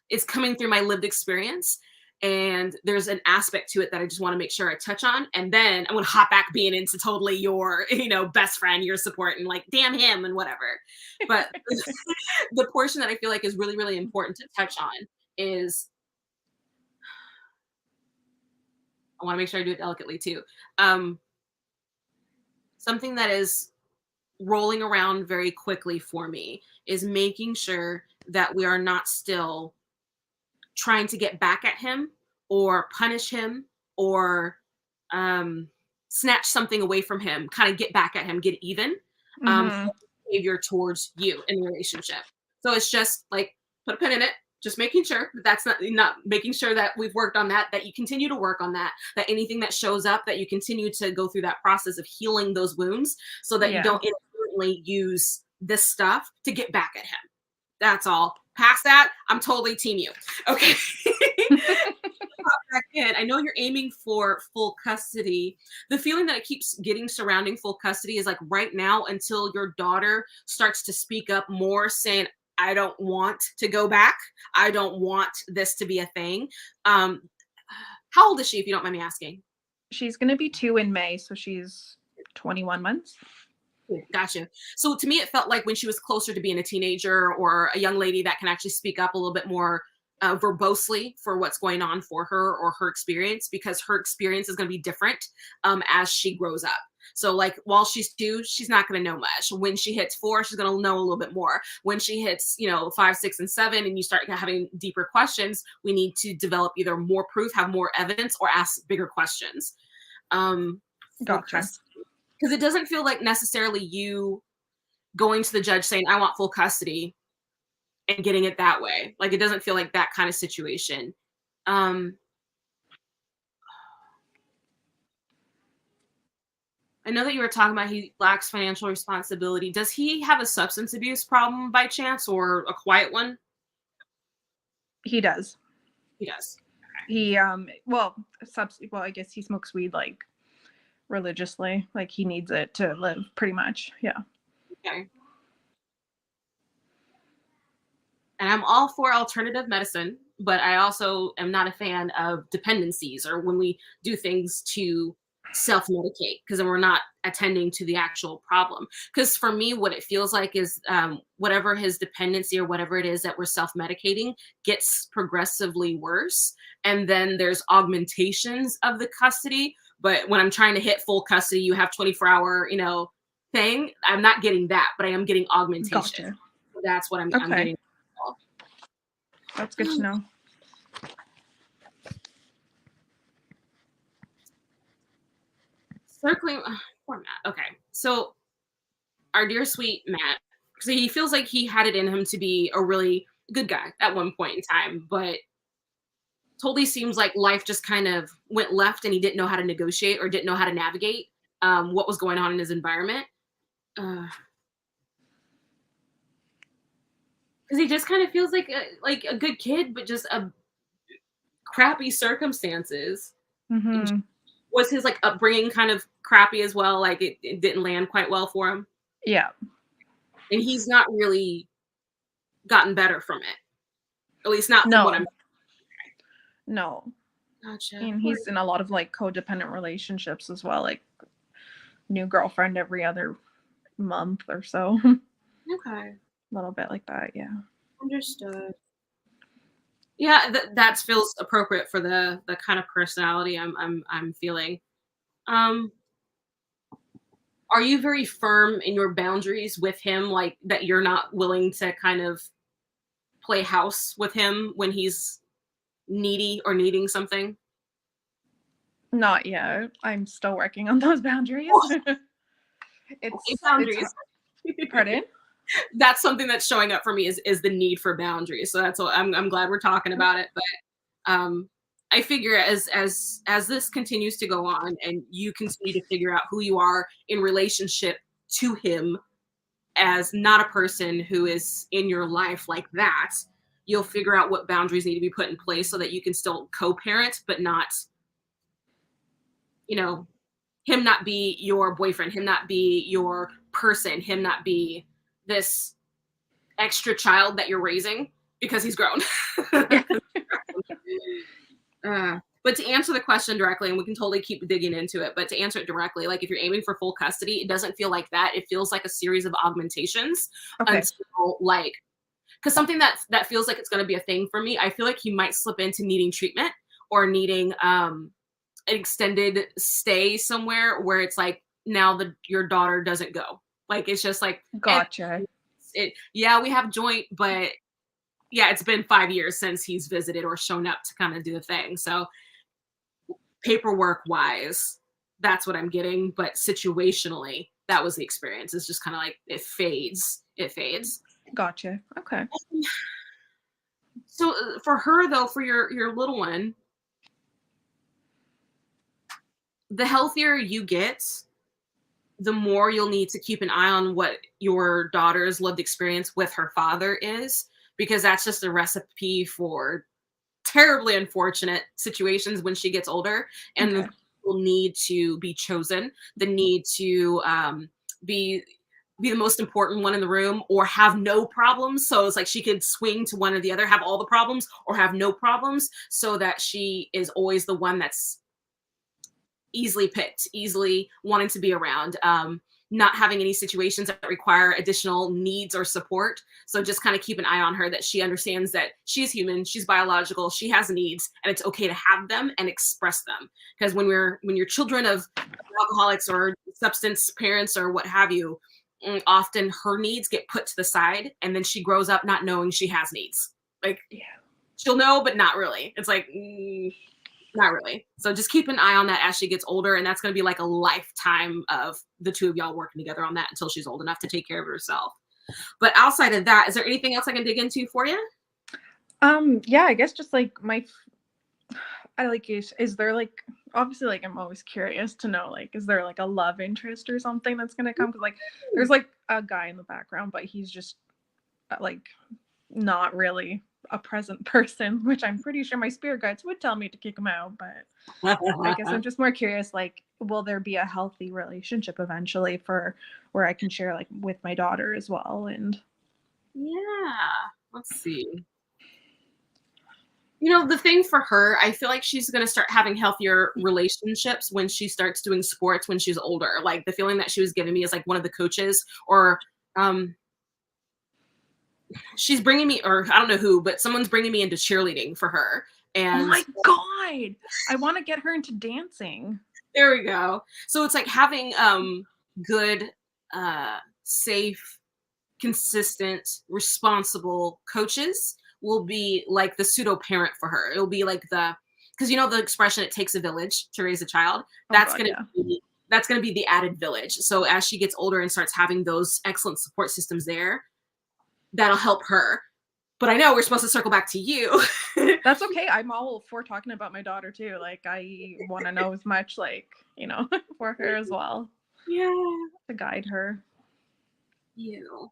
is coming through my lived experience. And there's an aspect to it that I just want to make sure I touch on. And then I'm going to hop back being into totally your, best friend, your support, and like, damn him and whatever. But the portion that I feel like is really, really important to touch on is, I want to make sure I do it delicately too. Something that is rolling around very quickly for me is making sure that we are not still trying to get back at him or punish him or snatch something away from him, kind of get back at him, get even for behavior towards you in the relationship. So it's just like, put a pin in it, just making sure that that's not making sure that we've worked on that you continue to work on that anything that shows up, that you continue to go through that process of healing those wounds so that you don't inadvertently use this stuff to get back at him. That's all. Past that, I'm totally team you. Okay. Back in. I know you're aiming for full custody. The feeling that it keeps getting surrounding full custody is like right now until your daughter starts to speak up more, saying, I don't want to go back. I don't want this to be a thing. How old is she, if you don't mind me asking? She's going to be 2 in May, so she's 21 months. Gotcha. So to me, it felt like when she was closer to being a teenager or a young lady that can actually speak up a little bit more verbosely for what's going on for her or her experience, because her experience is going to be different as she grows up. So like while she's 2, she's not going to know much. When she hits 4, she's going to know a little bit more. When she hits, 5, 6, and 7, and you start having deeper questions, we need to develop either more proof, have more evidence, or ask bigger questions. Gotcha. Because it doesn't feel like necessarily you going to the judge saying, I want full custody and getting it that way. Like, it doesn't feel like that kind of situation. I know that you were talking about he lacks financial responsibility. Does he have a substance abuse problem by chance, or a quiet one? He does. He does. He, well, I guess he smokes weed like religiously, like he needs it to live, pretty much. Yeah. Okay. And I'm all for alternative medicine, but I also am not a fan of dependencies or when we do things to self-medicate, because then we're not attending to the actual problem. Because for me, what it feels like is whatever his dependency or whatever it is that we're self-medicating gets progressively worse. And then there's augmentations of the custody. But when I'm trying to hit full custody, you have 24-hour, thing. I'm not getting that, but I am getting augmentation. Gotcha. That's what I'm getting. That's good to know. Circling, poor Matt. Okay, so our dear sweet Matt, so he feels like he had it in him to be a really good guy at one point in time, but totally seems like life just kind of went left and he didn't know how to negotiate or didn't know how to navigate what was going on in his environment. Because he just kind of feels like a good kid, but just a crappy circumstances. Mm-hmm. Was his upbringing kind of crappy as well? Like it didn't land quite well for him. Yeah. And he's not really gotten better from it. At least not from what I'm. No. Gotcha. And he's in a lot of codependent relationships as well, like new girlfriend every other month or so. Okay. A little bit like that, yeah. Understood. Yeah, that feels appropriate for the kind of personality I'm feeling. Are you very firm in your boundaries with him, like that you're not willing to kind of play house with him when he's needy or needing something? Not yet. I'm still working on those boundaries. Boundaries. Pardon? That's something that's showing up for me is the need for boundaries. So that's what I'm glad we're talking about it. But I figure as this continues to go on and you continue to figure out who you are in relationship to him as not a person who is in your life like that, you'll figure out what boundaries need to be put in place so that you can still co-parent, but not, him not be your boyfriend, him not be your person, him not be this extra child that you're raising. because he's grown. Yeah. But to answer the question directly, and we can totally keep digging into it, but to answer it directly, like if you're aiming for full custody, it doesn't feel like that. It feels like a series of augmentations Okay. until like, because something that feels like it's going to be a thing for me, I feel like you might slip into needing treatment or needing an extended stay somewhere where it's like now your daughter doesn't go. Like it's just like Gotcha. yeah, we have joint, but yeah, it's been 5 years since he's visited or shown up to kind of do the thing. So paperwork wise, that's what I'm getting. But situationally, that was the experience. It's just kind of like it fades. It fades. Gotcha. Okay. So for her though, for your little one, the healthier you get, the more you'll need to keep an eye on what your daughter's lived experience with her father is, because that's just a recipe for terribly unfortunate situations when she gets older, and Okay. will need to be chosen, the need to be the most important one in the room or have no problems. So it's like she could swing to one or the other, have all the problems or have no problems, so that she is always the one that's easily picked, easily wanting to be around, not having any situations that require additional needs or support. So just kind of keep an eye on her, that she understands that she's human, she's biological, she has needs, and it's okay to have them and express them. Because when you're children of alcoholics or substance parents or what have you, often her needs get put to the side, and then she grows up not knowing she has needs. Like, Yeah. she'll know, but not really. It's like, not really. So just keep an eye on that as she gets older, and that's going to be like a lifetime of the two of y'all working together on that until she's old enough to take care of herself. But outside of that, is there anything else I can dig into for you? Yeah, I guess just like I like is there like, obviously like I'm always curious to know, like, is there like a love interest or something that's gonna come? Because like there's like a guy in the background, but he's just like not really a present person, which I'm pretty sure my spirit guides would tell me to kick him out. But I guess I'm just more curious, like, will there be a healthy relationship eventually for where I can share like with my daughter as well? And Yeah, let's see. You know, the thing for her, I feel like she's going to start having healthier relationships when she starts doing sports when she's older. Like the feeling that she was giving me is like one of the coaches, or she's bringing me, or I don't know who, but someone's bringing me into cheerleading for her. oh And my god, I want to get her into dancing. there we go. So it's like having good, safe, consistent, responsible coaches will be like the pseudo parent for her. It'll be like because you know the expression, it takes a village to raise a child. That's God, gonna be the added village. So as she gets older and starts having those excellent support systems there, that'll help her. But I know we're supposed to circle back to you. That's okay. I'm all for talking about my daughter too. Like I want to know as much, like, you know, for her as well, Yeah. to guide her. You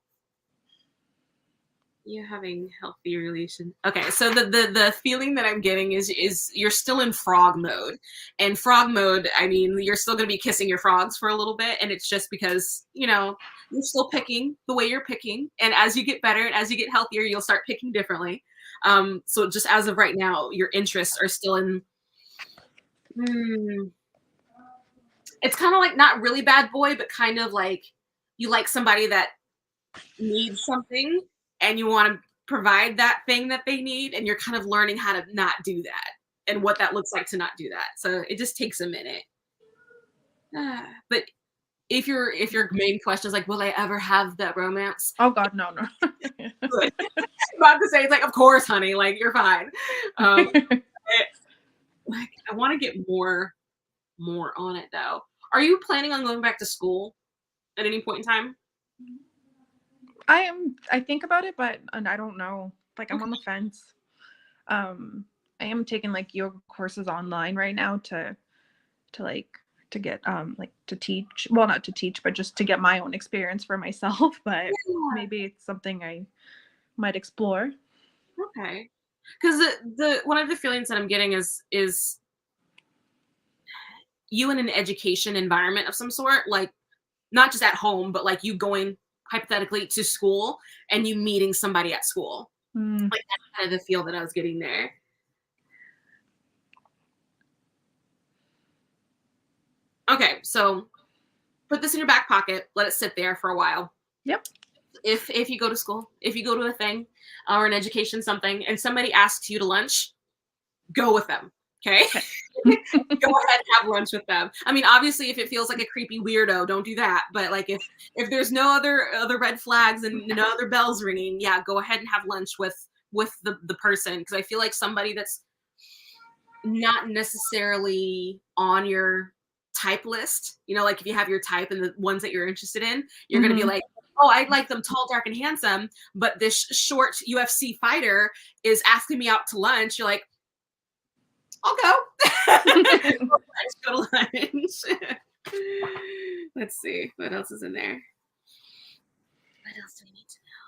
having healthy relation. Okay, so the feeling that I'm getting is you're still in frog mode. And frog mode, I mean, you're still going to be kissing your frogs for a little bit, and it's just because, you know, you're still picking the way you're picking, and as you get better and as you get healthier, you'll start picking differently. So just as of right now, your interests are still in it's kind of like not really bad boy, but kind of like you like somebody that needs something and you want to provide that thing that they need, and you're kind of learning how to not do that and what that looks like to not do that. So it just takes a minute. But if your main question is like, will I ever have that romance? Oh God, no. Good. I'm about to say, it's like, of course, honey, like you're fine. Like I want to get more on it though. Are you planning on going back to school at any point in time? I think about it, but and I don't know. Like I'm on the fence. I am taking like yoga courses online right now to get like to teach. Well, not to teach, but just to get my own experience for myself. But maybe it's something I might explore. Okay. Because the one of the feelings that I'm getting is you in an education environment of some sort, like not just at home, but like you going hypothetically to school and you meeting somebody at school. Mm. Like that's kind of the feel that I was getting there. Okay, so put this in your back pocket. Let it sit there for a while. Yep. If you go to school, if you go to a thing or an education something, and somebody asks you to lunch, go with them. Okay. Go ahead and have lunch with them. I mean, obviously, if it feels like a creepy weirdo, don't do that. But like, if there's no other red flags and no other bells ringing, yeah, go ahead and have lunch with the person, because I feel like somebody that's not necessarily on your type list. You know, like if you have your type and the ones that you're interested in, you're gonna be like, oh, I like them tall, dark, and handsome. But this short UFC fighter is asking me out to lunch. You're like, I'll go. Let's go to lunch. Let's see. What else is in there? What else do we need to know?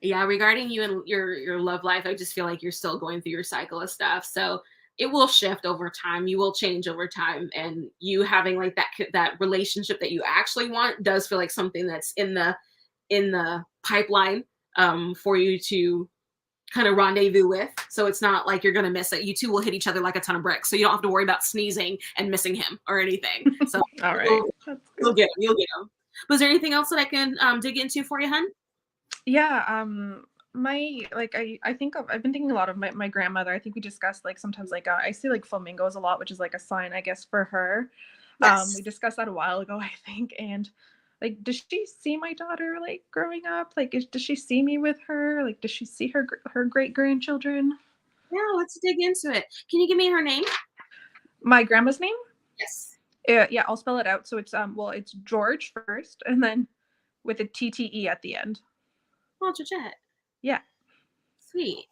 Yeah, regarding you and your love life, I just feel like you're still going through your cycle of stuff. So it will shift over time. You will change over time, and you having like that relationship that you actually want does feel like something that's in the pipeline for you to kind of rendezvous with. So it's not like you're going to miss it. You two will hit each other like a ton of bricks. So you don't have to worry about sneezing and missing him or anything. So All right. you'll get him. You'll get him. Was there anything else that I can dig into for you, hun? Yeah. I think I've been thinking a lot of my grandmother. I think we discussed like sometimes like I see like flamingos a lot, which is like a sign, I guess, for her. Yes. We discussed that a while ago, I think. And like, does she see my daughter like growing up? Like, does she see me with her? Like, does she see her great grandchildren? Yeah, let's dig into it. Can you give me her name? My grandma's name? Yes. Yeah, I'll spell it out. So it's it's George first, and then with a TTE at the end. Oh, Georgette. Yeah. Sweet.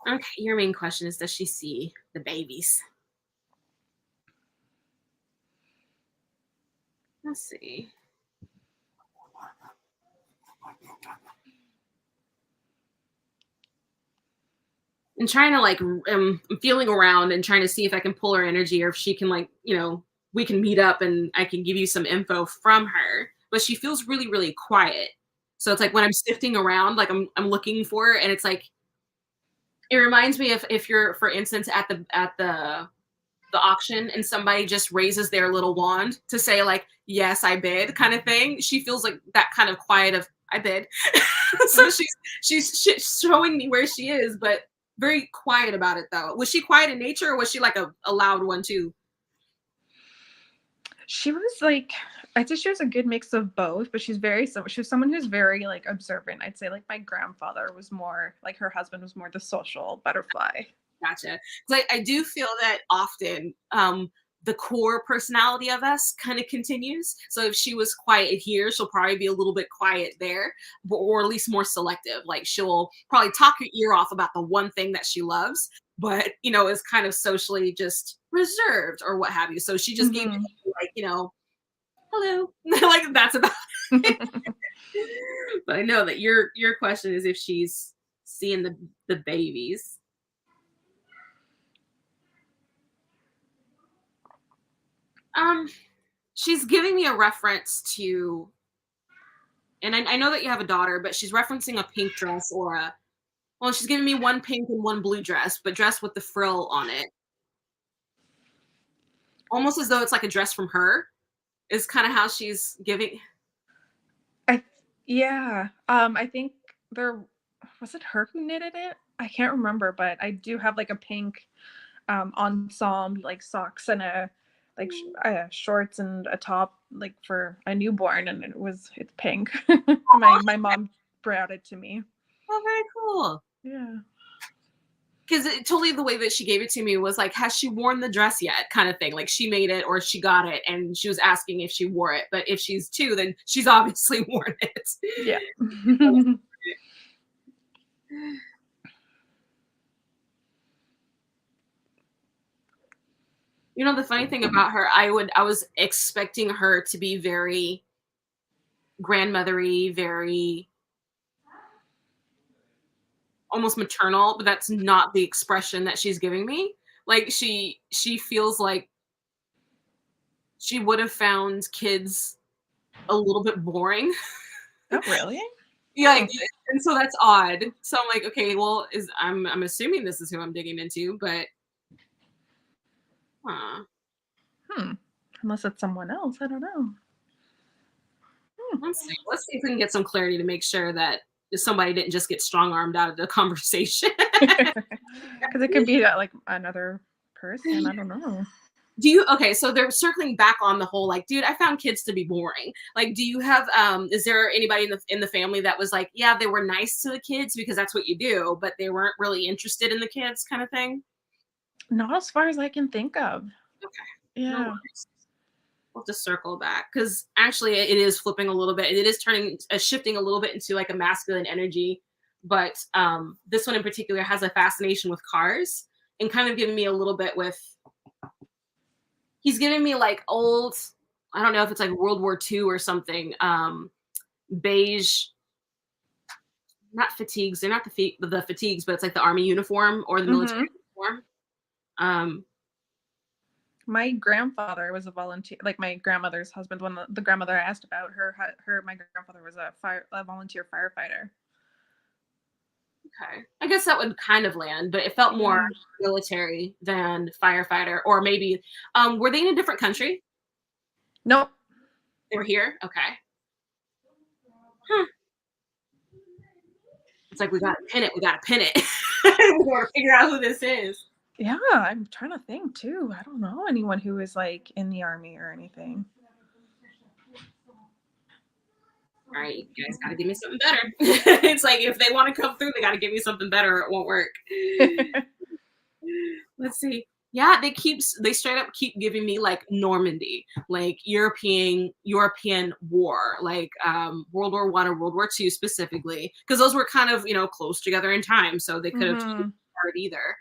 Okay, your main question is, does she see the babies? Let's see. I'm trying to like, I'm feeling around and trying to see if I can pull her energy, or if she can like, we can meet up and I can give you some info from her. But she feels really, really quiet. So it's like when I'm sifting around, like I'm looking for her, and it's like, it reminds me of if you're, for instance, at the auction and somebody just raises their little wand to say like, yes, I bid, kind of thing. She feels like that kind of quiet of, I bid. So she's showing me where she is, but very quiet about it though. Was she quiet in nature, or was she like a loud one too? She was like, I'd say she was a good mix of both, but she was someone who's very like observant. I'd say like my grandfather was more like, her husband was more the social butterfly. Gotcha. Because I do feel that often the core personality of us kind of continues. So if she was quiet here, she'll probably be a little bit quiet there, or at least more selective. Like she'll probably talk your ear off about the one thing that she loves, but is kind of socially just reserved or what have you. So she just gave me like, hello. Like that's about it. But I know that your question is if she's seeing the babies. She's giving me a reference to, and I know that you have a daughter, but she's referencing a pink dress she's giving me one pink and one blue dress, but dressed with the frill on it. Almost as though it's like a dress from her, is kind of how she's giving. I think was it her who knitted it? I can't remember, but I do have like a pink ensemble, like socks and shorts and a top like for a newborn, and it's pink. my mom brought it to me. Oh, very cool. Yeah. Because totally the way that she gave it to me was like, has she worn the dress yet, kind of thing. Like she made it or she got it and she was asking if she wore it. But if she's 2, then she's obviously worn it. Yeah. The funny thing about her, I was expecting her to be very grandmothery, very almost maternal, but that's not the expression that she's giving me. Like she feels like she would have found kids a little bit boring. Oh, really? Yeah, and so that's odd. So I'm like, okay, well, I'm assuming this is who I'm digging into, but huh. Hmm. Unless it's someone else, I don't know. Let's see. Let's see if we can get some clarity to make sure that somebody didn't just get strong armed out of the conversation. Because it could be that, like, another person. I don't know. Okay, so they're circling back on the whole like, dude, I found kids to be boring. Like, do you have is there anybody in the family that was like, yeah, they were nice to the kids because that's what you do, but they weren't really interested in the kids kind of thing? Not as far as I can think of. Okay. No Yeah. worries. We'll have to circle back because actually it is flipping a little bit. It is shifting a little bit into like a masculine energy. But this one in particular has a fascination with cars and kind of giving me a little bit with, he's giving me like old, I don't know if it's like World War II or something, beige, not fatigues. They're not the fatigues, but it's like the army uniform or the military uniform. My grandfather was a volunteer, like my grandmother's husband. When the grandmother I asked about, my grandfather was a volunteer firefighter. Okay, I guess that would kind of land, but it felt more military than firefighter, or maybe were they in a different country? Nope. They were here. Okay. Huh. It's like we gotta pin it. We gotta pin it. We gotta figure out who this is. Yeah, I'm trying to think too. I don't know anyone who is like in the army or anything. All right, you guys gotta give me something better. It's like if they want to come through, they gotta give me something better or it won't work. Let's see. Yeah, they straight up keep giving me like Normandy, like European war, like World War I or World War II specifically, because those were kind of close together in time, so they could have taken part either.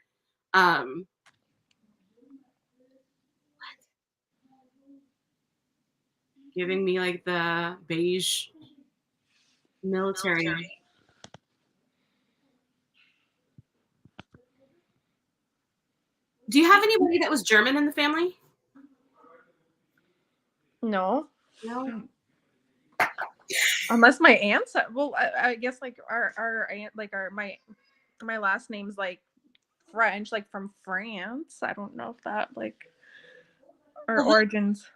Giving me like the beige military. Do you have anybody that was German in the family? No. No. Unless my aunts. Well, I guess like our aunt, like my last name's like French, like from France. I don't know if that like our origins.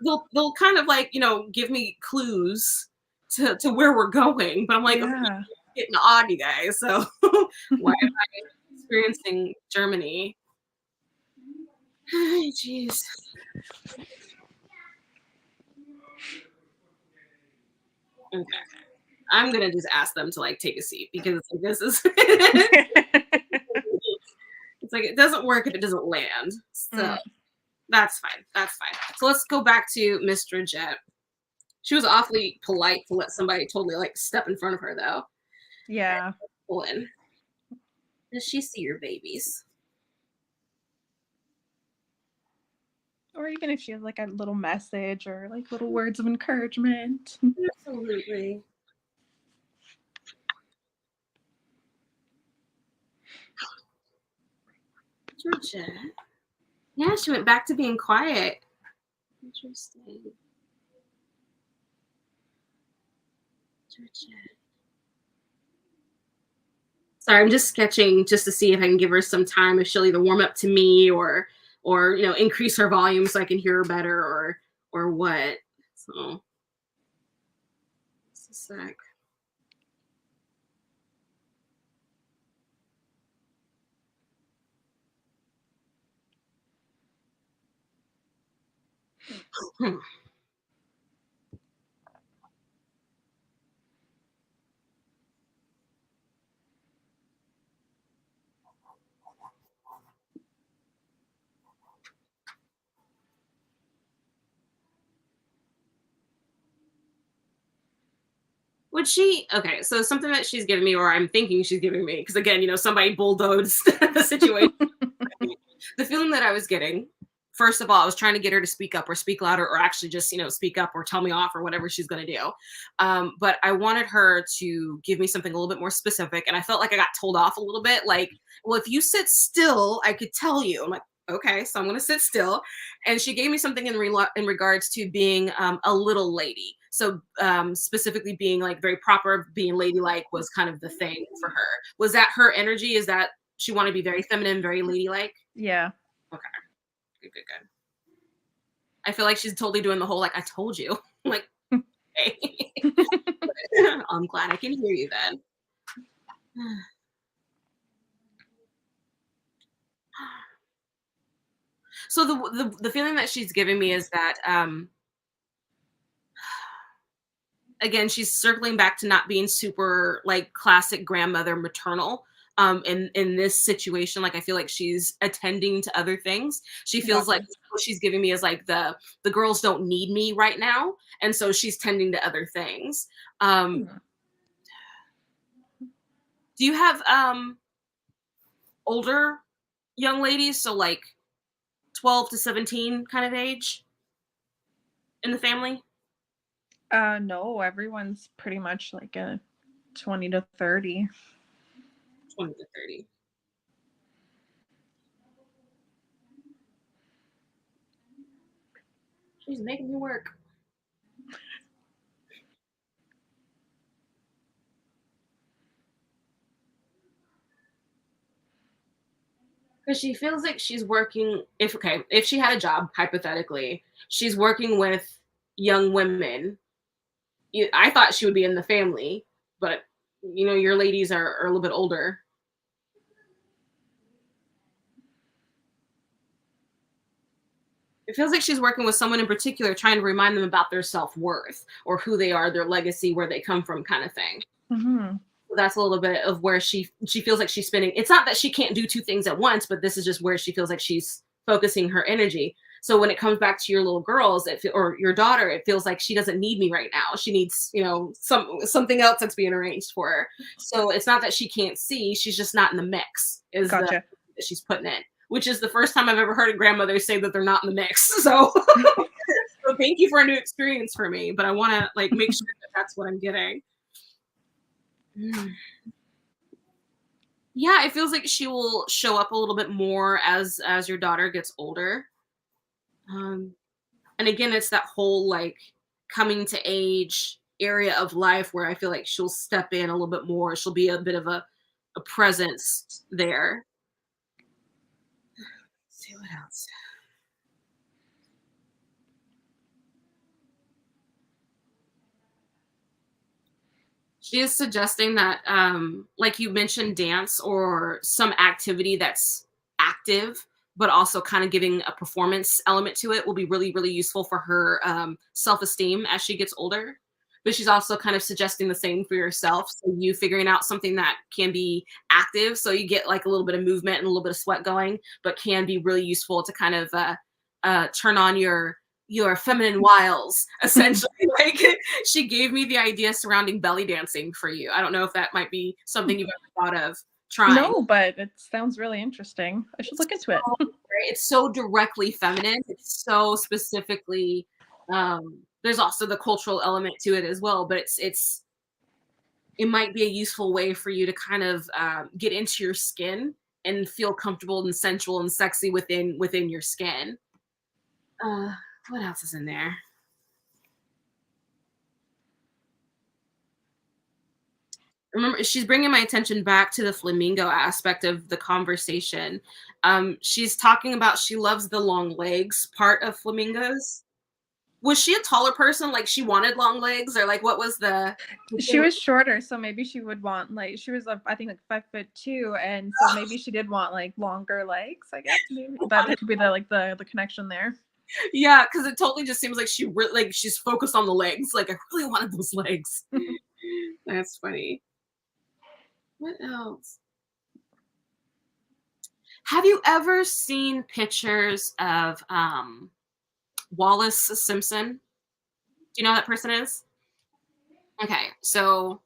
They'll kind of like give me clues to where we're going, but I'm like, okay, getting odd, you guys. So why am I experiencing Germany? Jeez. Okay. I'm gonna just ask them to like take a seat because this is it's like it doesn't work if it doesn't land. So that's fine. That's fine. So let's go back to Mr. Jet. She was awfully polite to let somebody totally like step in front of her though. Yeah. Pull in. Does she see your babies? Or even if she has like a little message or like little words of encouragement. Absolutely. Georgia. Yeah, she went back to being quiet. Interesting. Georgia. Sorry, I'm just sketching just to see if I can give her some time, if she'll either warm up to me or increase her volume so I can hear her better or what. So just a sec. Would she? Okay, so something that she's giving me, or I'm thinking she's giving me, because again, somebody bulldozed the situation. The feeling that I was getting, first of all, I was trying to get her to speak up or speak louder, or actually just speak up or tell me off or whatever she's going to do. But I wanted her to give me something a little bit more specific, and I felt like I got told off a little bit. Like, well, if you sit still, I could tell you. I'm like, okay, so I'm going to sit still. And she gave me something in regards to being a little lady. So specifically being like very proper, being ladylike was kind of the thing for her. Was that her energy? Is that she wanted to be very feminine, very ladylike? Yeah. Okay. Good. I feel like she's totally doing the whole like I told you. Like, hey. I'm glad I can hear you then. So the feeling that she's giving me is that again, she's circling back to not being super like classic grandmother maternal. In this situation, like I feel like she's attending to other things. She feels like what she's giving me is like the girls don't need me right now, and so she's tending to other things. Do you have older young ladies, so like 12 to 17 kind of age in the family? No, everyone's pretty much like a 20 to 30. 20 to 30. She's making me work. Because she feels like she's working, if she had a job, hypothetically, she's working with young women. I thought she would be in the family, but your ladies are a little bit older. It feels like she's working with someone in particular, trying to remind them about their self-worth or who they are, their legacy, where they come from, kind of thing. Mm-hmm. That's a little bit of where she feels like she's spending. It's not that she can't do two things at once, but this is just where she feels like she's focusing her energy. So when it comes back to your little girls or your daughter, it feels like she doesn't need me right now. She needs, something else that's being arranged for her. So it's not that she can't see; she's just not in the mix. Gotcha. That she's putting in, which is the first time I've ever heard a grandmother say that they're not in the mix. So, so thank you for a new experience for me. But I want to like make sure that that's what I'm getting. Yeah, it feels like she will show up a little bit more as your daughter gets older. And again, it's that whole like coming to age area of life where I feel like she'll step in a little bit more. She'll be a bit of a presence there. Let's see what else. She is suggesting that, like you mentioned, dance or some activity that's active, but also kind of giving a performance element to it will be really, really useful for her self-esteem as she gets older. But she's also kind of suggesting the same for yourself. So you figuring out something that can be active, so you get like a little bit of movement and a little bit of sweat going, but can be really useful to kind of turn on your feminine wiles, essentially. Like she gave me the idea surrounding belly dancing for you. I don't know if that might be something you've ever thought of trying. No, but it sounds really interesting. I should look into it. It's so directly feminine. It's so specifically, there's also the cultural element to it as well, but it might be a useful way for you to kind of get into your skin and feel comfortable and sensual and sexy within your skin. What else is in there? Remember, she's bringing my attention back to the flamingo aspect of the conversation. She's talking about she loves the long legs part of flamingos. Was she a taller person? Like she wanted long legs, or like what was the? She was shorter, so maybe she would want like she was I think like 5'2", and so maybe she did want like longer legs. I guess maybe that could be the connection there. Yeah, because it totally just seems like she's focused on the legs. Like I really wanted those legs. That's funny. What else? Have you ever seen pictures of Wallace Simpson? Do you know who that person is? Okay, so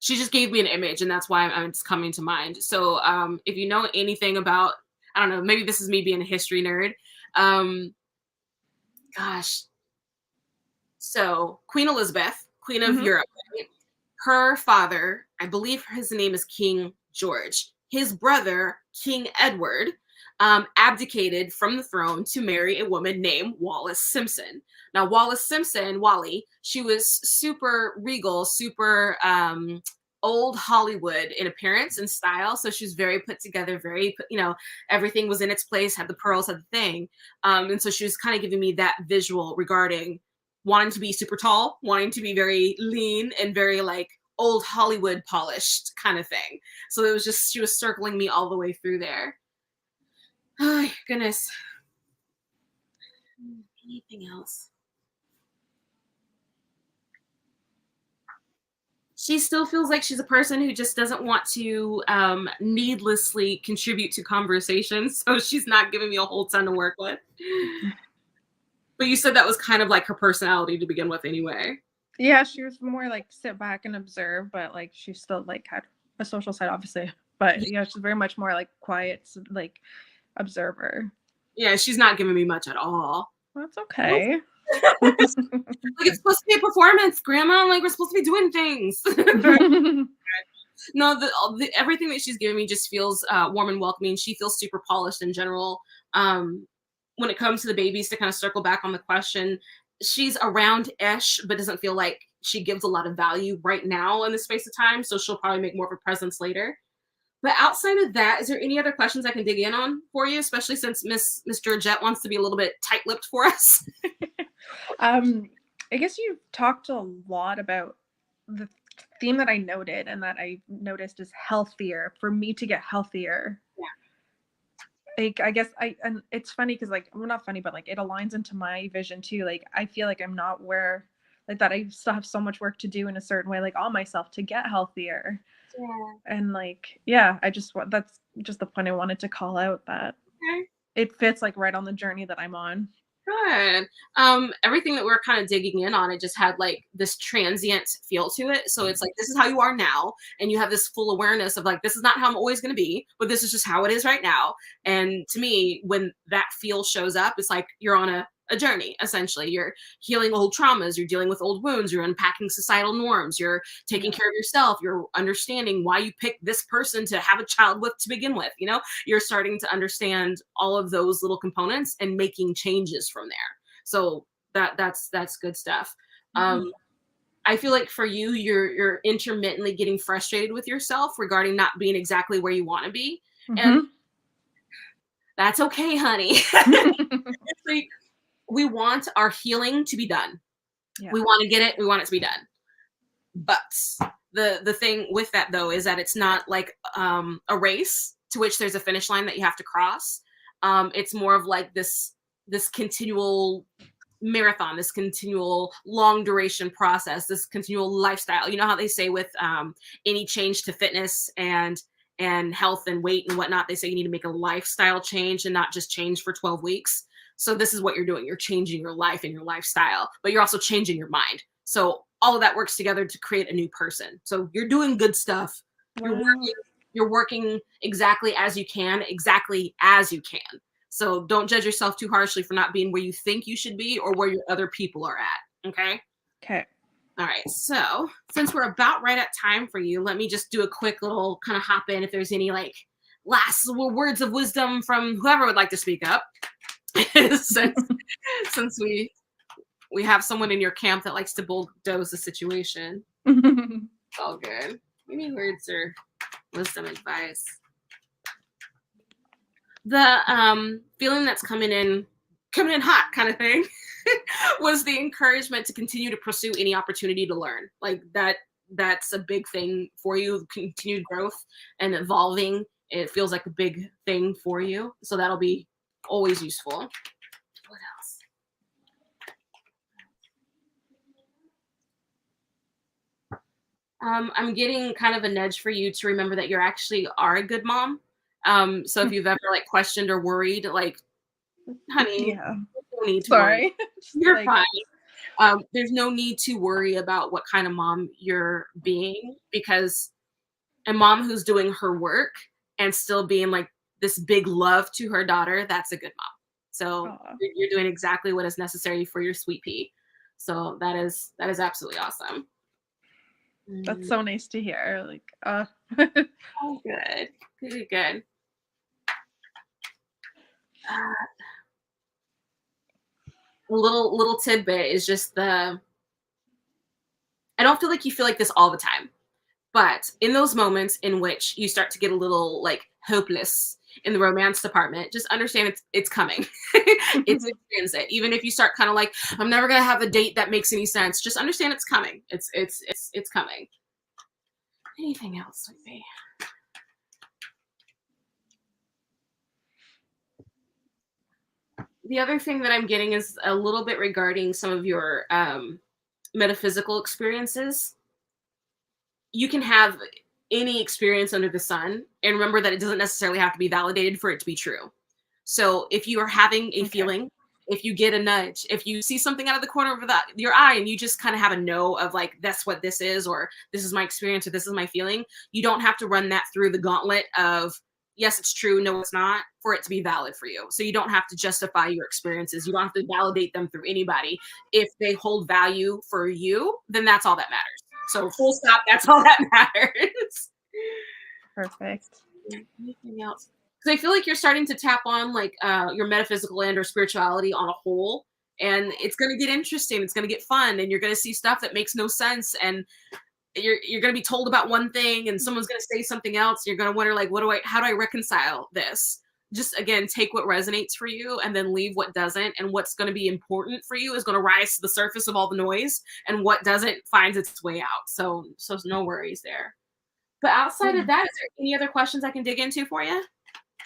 she just gave me an image, and that's why it's coming to mind. So if you know anything about, I don't know, maybe this is me being a history nerd. Gosh. So Queen Elizabeth, Queen of Europe, right? Her father, I believe his name is King George. His brother, King Edward, abdicated from the throne to marry a woman named Wallis Simpson. Now, Wallis Simpson, Wally, she was super regal, super old Hollywood in appearance and style. So she was very put together, very, everything was in its place, had the pearls, had the thing. And so she was kind of giving me that visual regarding wanting to be super tall, wanting to be very lean and very like old Hollywood polished kind of thing. So it was just, she was circling me all the way through there. Oh, goodness. Anything else? She still feels like she's a person who just doesn't want to needlessly contribute to conversations. So she's not giving me a whole ton to work with. But you said that was kind of like her personality to begin with anyway. Yeah, she was more like sit back and observe, but like she still like had a social side, obviously. But yeah, she's very much more like quiet, like observer. Yeah, she's not giving me much at all. That's okay. Like, it's supposed to be a performance, Grandma. Like, we're supposed to be doing things. No, the everything that she's giving me just feels warm and welcoming. She feels super polished in general. When it comes to the babies, to kind of circle back on the question, she's around-ish, but doesn't feel like she gives a lot of value right now in the space of time. So she'll probably make more of a presence later. But outside of that, is there any other questions I can dig in on for you, especially since Miss Georgette wants to be a little bit tight-lipped for us? I guess you've talked a lot about the theme that I noted and that I noticed is healthier, for me to get healthier. Yeah. Like, I guess and it's funny because like, well, not funny, but like it aligns into my vision too. Like, I feel like I'm not where like that. I still have so much work to do in a certain way, like on myself to get healthier. Yeah. And like, yeah, that's just the point I wanted to call out, that it fits like right on the journey that I'm on. Good. Everything that we're kind of digging in on, it just had like this transient feel to it. So it's like, this is how you are now. And you have this full awareness of like, this is not how I'm always going to be, but this is just how it is right now. And to me, when that feel shows up, it's like you're on a journey, essentially. You're healing old traumas, you're dealing with old wounds, you're unpacking societal norms, you're taking care of yourself, you're understanding why you picked this person to have a child with to begin with. You're starting to understand all of those little components and making changes from there. So that's good stuff. I feel like for you, you're intermittently getting frustrated with yourself regarding not being exactly where you want to be. And that's okay, honey. It's like, we want our healing to be done. Yeah. We want to get it. We want it to be done. But the thing with that, though, is that it's not like a race to which there's a finish line that you have to cross. It's more of like this continual marathon, this continual long duration process, this continual lifestyle. You know how they say with any change to fitness and health and weight and whatnot, they say you need to make a lifestyle change and not just change for 12 weeks. So this is what you're doing. You're changing your life and your lifestyle, but you're also changing your mind. So all of that works together to create a new person. So you're doing good stuff. Wow. You're working exactly as you can. So don't judge yourself too harshly for not being where you think you should be or where your other people are at. Okay? Okay. All right. So since we're about right at time for you, let me just do a quick little kind of hop in if there's any like last words of wisdom from whoever would like to speak up. since we have someone in your camp that likes to bulldoze the situation. It's all good. Any words or wisdom advice? The feeling that's coming in hot kind of thing was the encouragement to continue to pursue any opportunity to learn. Like that's a big thing for you, continued growth and evolving. It feels like a big thing for you. So that'll be always useful. What else? I'm getting kind of a nudge for you to remember that you actually are a good mom. So if you've ever like questioned or worried, like, honey, no need to worry. You're fine. There's no need to worry about what kind of mom you're being, because a mom who's doing her work and still being like this big love to her daughter, that's a good mom. So you're doing exactly what is necessary for your sweet pea. So that is absolutely awesome. That's so nice to hear. Like, Oh, good. A little tidbit is just I don't feel like this all the time, but in those moments in which you start to get a little like hopeless in the romance department, just understand it's coming. It's in transit. Even if you start kind of like, I'm never gonna have a date that makes any sense, just understand it's coming. It's coming. Anything else with me? The other thing that I'm getting is a little bit regarding some of your metaphysical experiences. You can have any experience under the sun, and remember that it doesn't necessarily have to be validated for it to be true. So if you are having a feeling, if you get a nudge, if you see something out of the corner of your eye and you just kind of have a know of like, that's what this is, or this is my experience, or this is my feeling, you don't have to run that through the gauntlet of, yes, it's true, no, it's not, for it to be valid for you. So you don't have to justify your experiences. You don't have to validate them through anybody. If they hold value for you, then that's all that matters. So full stop, that's all that matters. Perfect. Anything else? Because I feel like you're starting to tap on like your metaphysical and or spirituality on a whole, and it's going to get interesting. It's going to get fun, and you're going to see stuff that makes no sense, and you're going to be told about one thing, and someone's going to say something else. You're going to wonder like, how do I reconcile this? Just again, take what resonates for you, and then leave what doesn't. And what's going to be important for you is going to rise to the surface of all the noise, and what doesn't finds its way out. So no worries there. But outside of that, is there any other questions I can dig into for you?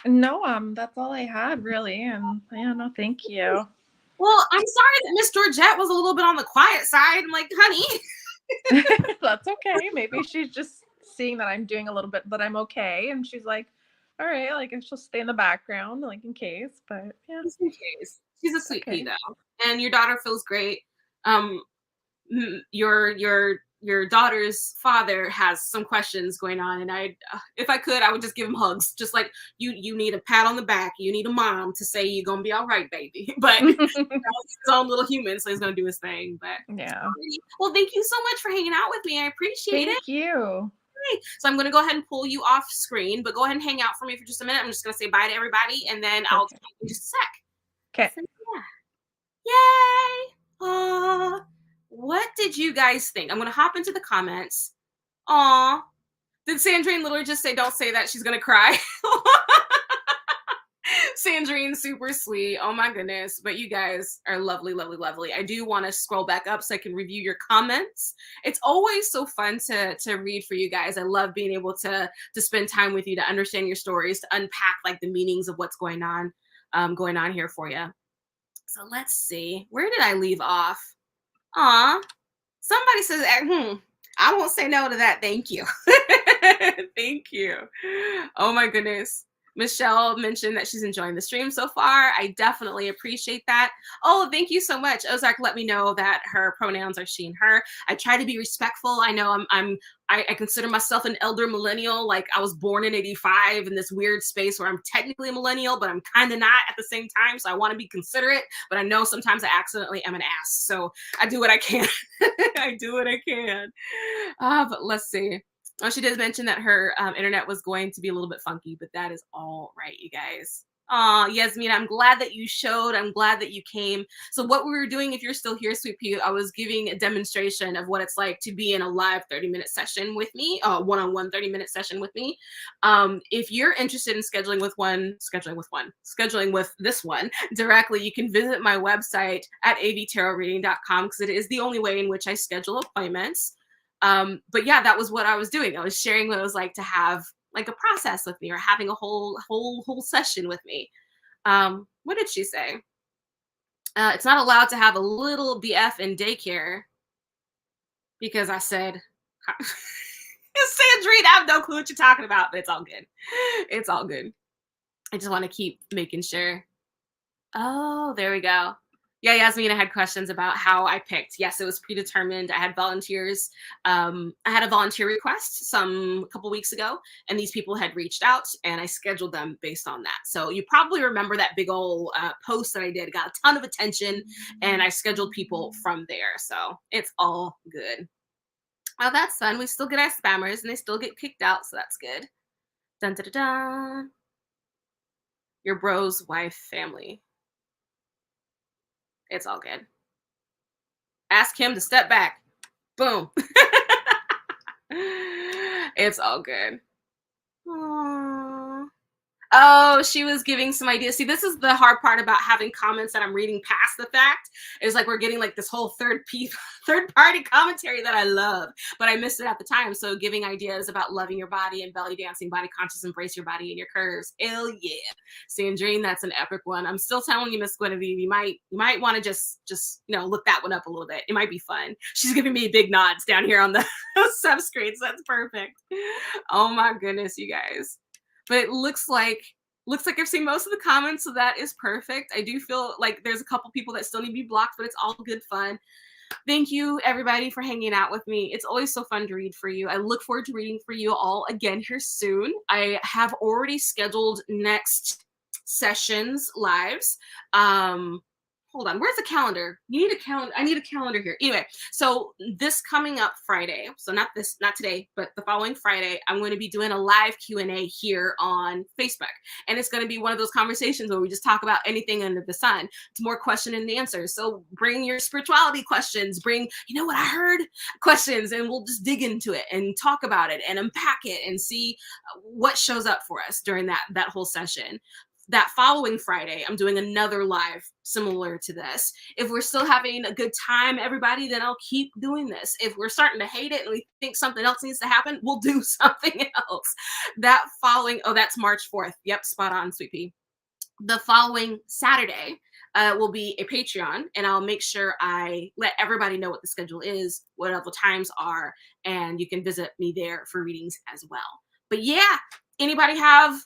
No, that's all I had really. And yeah, no, thank you. Well, I'm sorry that Miss Georgette was a little bit on the quiet side. I'm like, honey. That's okay. Maybe she's just seeing that I'm doing a little bit, but I'm okay. And she's like, all right, like she'll stay in the background, like in case. But yeah. Just in case. She's a sweet pea though. And your daughter feels great. Your daughter's father has some questions going on, and if I could, I would just give him hugs. Just like you need a pat on the back. You need a mom to say you're gonna be all right, baby. But he's his own little human, so he's gonna do his thing. But yeah. Well, thank you so much for hanging out with me. I appreciate it. Thank you. So I'm going to go ahead and pull you off screen, but go ahead and hang out for me for just a minute. I'm just going to say bye to everybody, and then I'll talk in just a sec. Okay. So, yeah. Yay. What did you guys think? I'm going to hop into the comments. Aw. Did Sandrine literally just say, don't say that, she's going to cry? Sandrine, super sweet. Oh my goodness. But you guys are lovely, lovely, lovely. I do want to scroll back up so I can review your comments. It's always so fun to read for you guys. I love being able to spend time with you, to understand your stories, to unpack like the meanings of what's going on here for you. So let's see. Where did I leave off? Somebody says, I won't say no to that. Thank you. Thank you. Oh my goodness. Michelle mentioned that she's enjoying the stream so far. I definitely appreciate that. Oh, thank you so much. Ozark let me know that her pronouns are she and her. I try to be respectful. I know I consider myself an elder millennial. Like I was born in 85 in this weird space where I'm technically a millennial, but I'm kind of not at the same time. So I want to be considerate, but I know sometimes I accidentally am an ass. So I do what I can. I do what I can. But let's see. Oh, she did mention that her internet was going to be a little bit funky, but that is all right, you guys. Yasmin, I'm glad that you showed. I'm glad that you came. So what we were doing, if you're still here, Sweet Pea, I was giving a demonstration of what it's like to be in a live 30-minute session with me, one-on-one 30-minute session with me. If you're interested in scheduling with this one directly, you can visit my website at avtarotreading.com because it is the only way in which I schedule appointments. But yeah, that was what I was doing. I was sharing what it was like to have like a process with me, or having a whole session with me. What did she say? It's not allowed to have a little BF in daycare because I said, Sandrine, I have no clue what you're talking about, but it's all good. It's all good. I just want to keep making sure. Oh, there we go. Yeah, Yasmin, I had questions about how I picked. Yes, it was predetermined. I had volunteers. I had a volunteer request a couple weeks ago, and these people had reached out, and I scheduled them based on that. So you probably remember that big old post that I did. It got a ton of attention, and I scheduled people from there. So it's all good. Oh, that's fun. We still get our spammers, and they still get kicked out, so that's good. Dun, dun, dun, dun. your bro's wife family. It's all good. Ask him to step back. Boom. It's all good. Aww. Oh, she was giving some ideas. See, this is the hard part about having comments that I'm reading past the fact. Is like we're getting like this whole third party commentary that I love, but I missed it at the time. So giving ideas about loving your body and belly dancing, body conscious, embrace your body and your curves. Hell yeah. Sandrine, that's an epic one. I'm still telling you, Miss Guinevere, you might want to just look that one up a little bit. It might be fun. She's giving me big nods down here on the subscreen, so that's perfect. Oh my goodness, you guys. But it looks like I've seen most of the comments, so that is perfect. I do feel like there's a couple people that still need to be blocked, but it's all good fun. Thank you, everybody, for hanging out with me. It's always so fun to read for you. I look forward to reading for you all again here soon. I have already scheduled next sessions lives. Hold on, where's the calendar? You need a calendar. I need a calendar here. Anyway, so this coming up Friday, so not today, but the following Friday, I'm going to be doing a live Q&A here on Facebook. And it's going to be one of those conversations where we just talk about anything under the sun. It's more question and answers. So bring your spirituality questions, bring, what I heard questions, and we'll just dig into it and talk about it and unpack it and see what shows up for us during that whole session. That following Friday, I'm doing another live similar to this. If we're still having a good time, everybody, then I'll keep doing this. If we're starting to hate it and we think something else needs to happen, we'll do something else. That following, that's March 4th. Yep, spot on, Sweet Pea. The following Saturday will be a Patreon, and I'll make sure I let everybody know what the schedule is, what all the times are, and you can visit me there for readings as well. But yeah, anybody have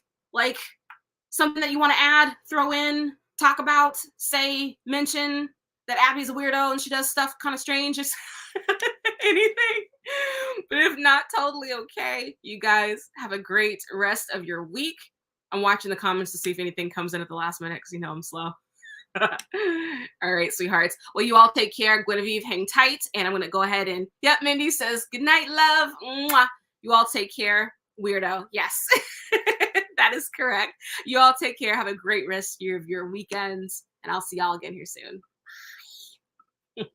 something that you want to add, throw in, talk about, say, mention that Abby's a weirdo and she does stuff kind of strange, just anything. But if not, totally okay. You guys have a great rest of your week. I'm watching the comments to see if anything comes in at the last minute because I'm slow. All right, sweethearts. Well, you all take care. Guinevere, hang tight. And I'm going to go ahead and, yep, Mindy says, good night, love. Mwah. You all take care. Weirdo. Yes. That is correct. You all take care. Have a great rest of your weekends, and I'll see y'all again here soon.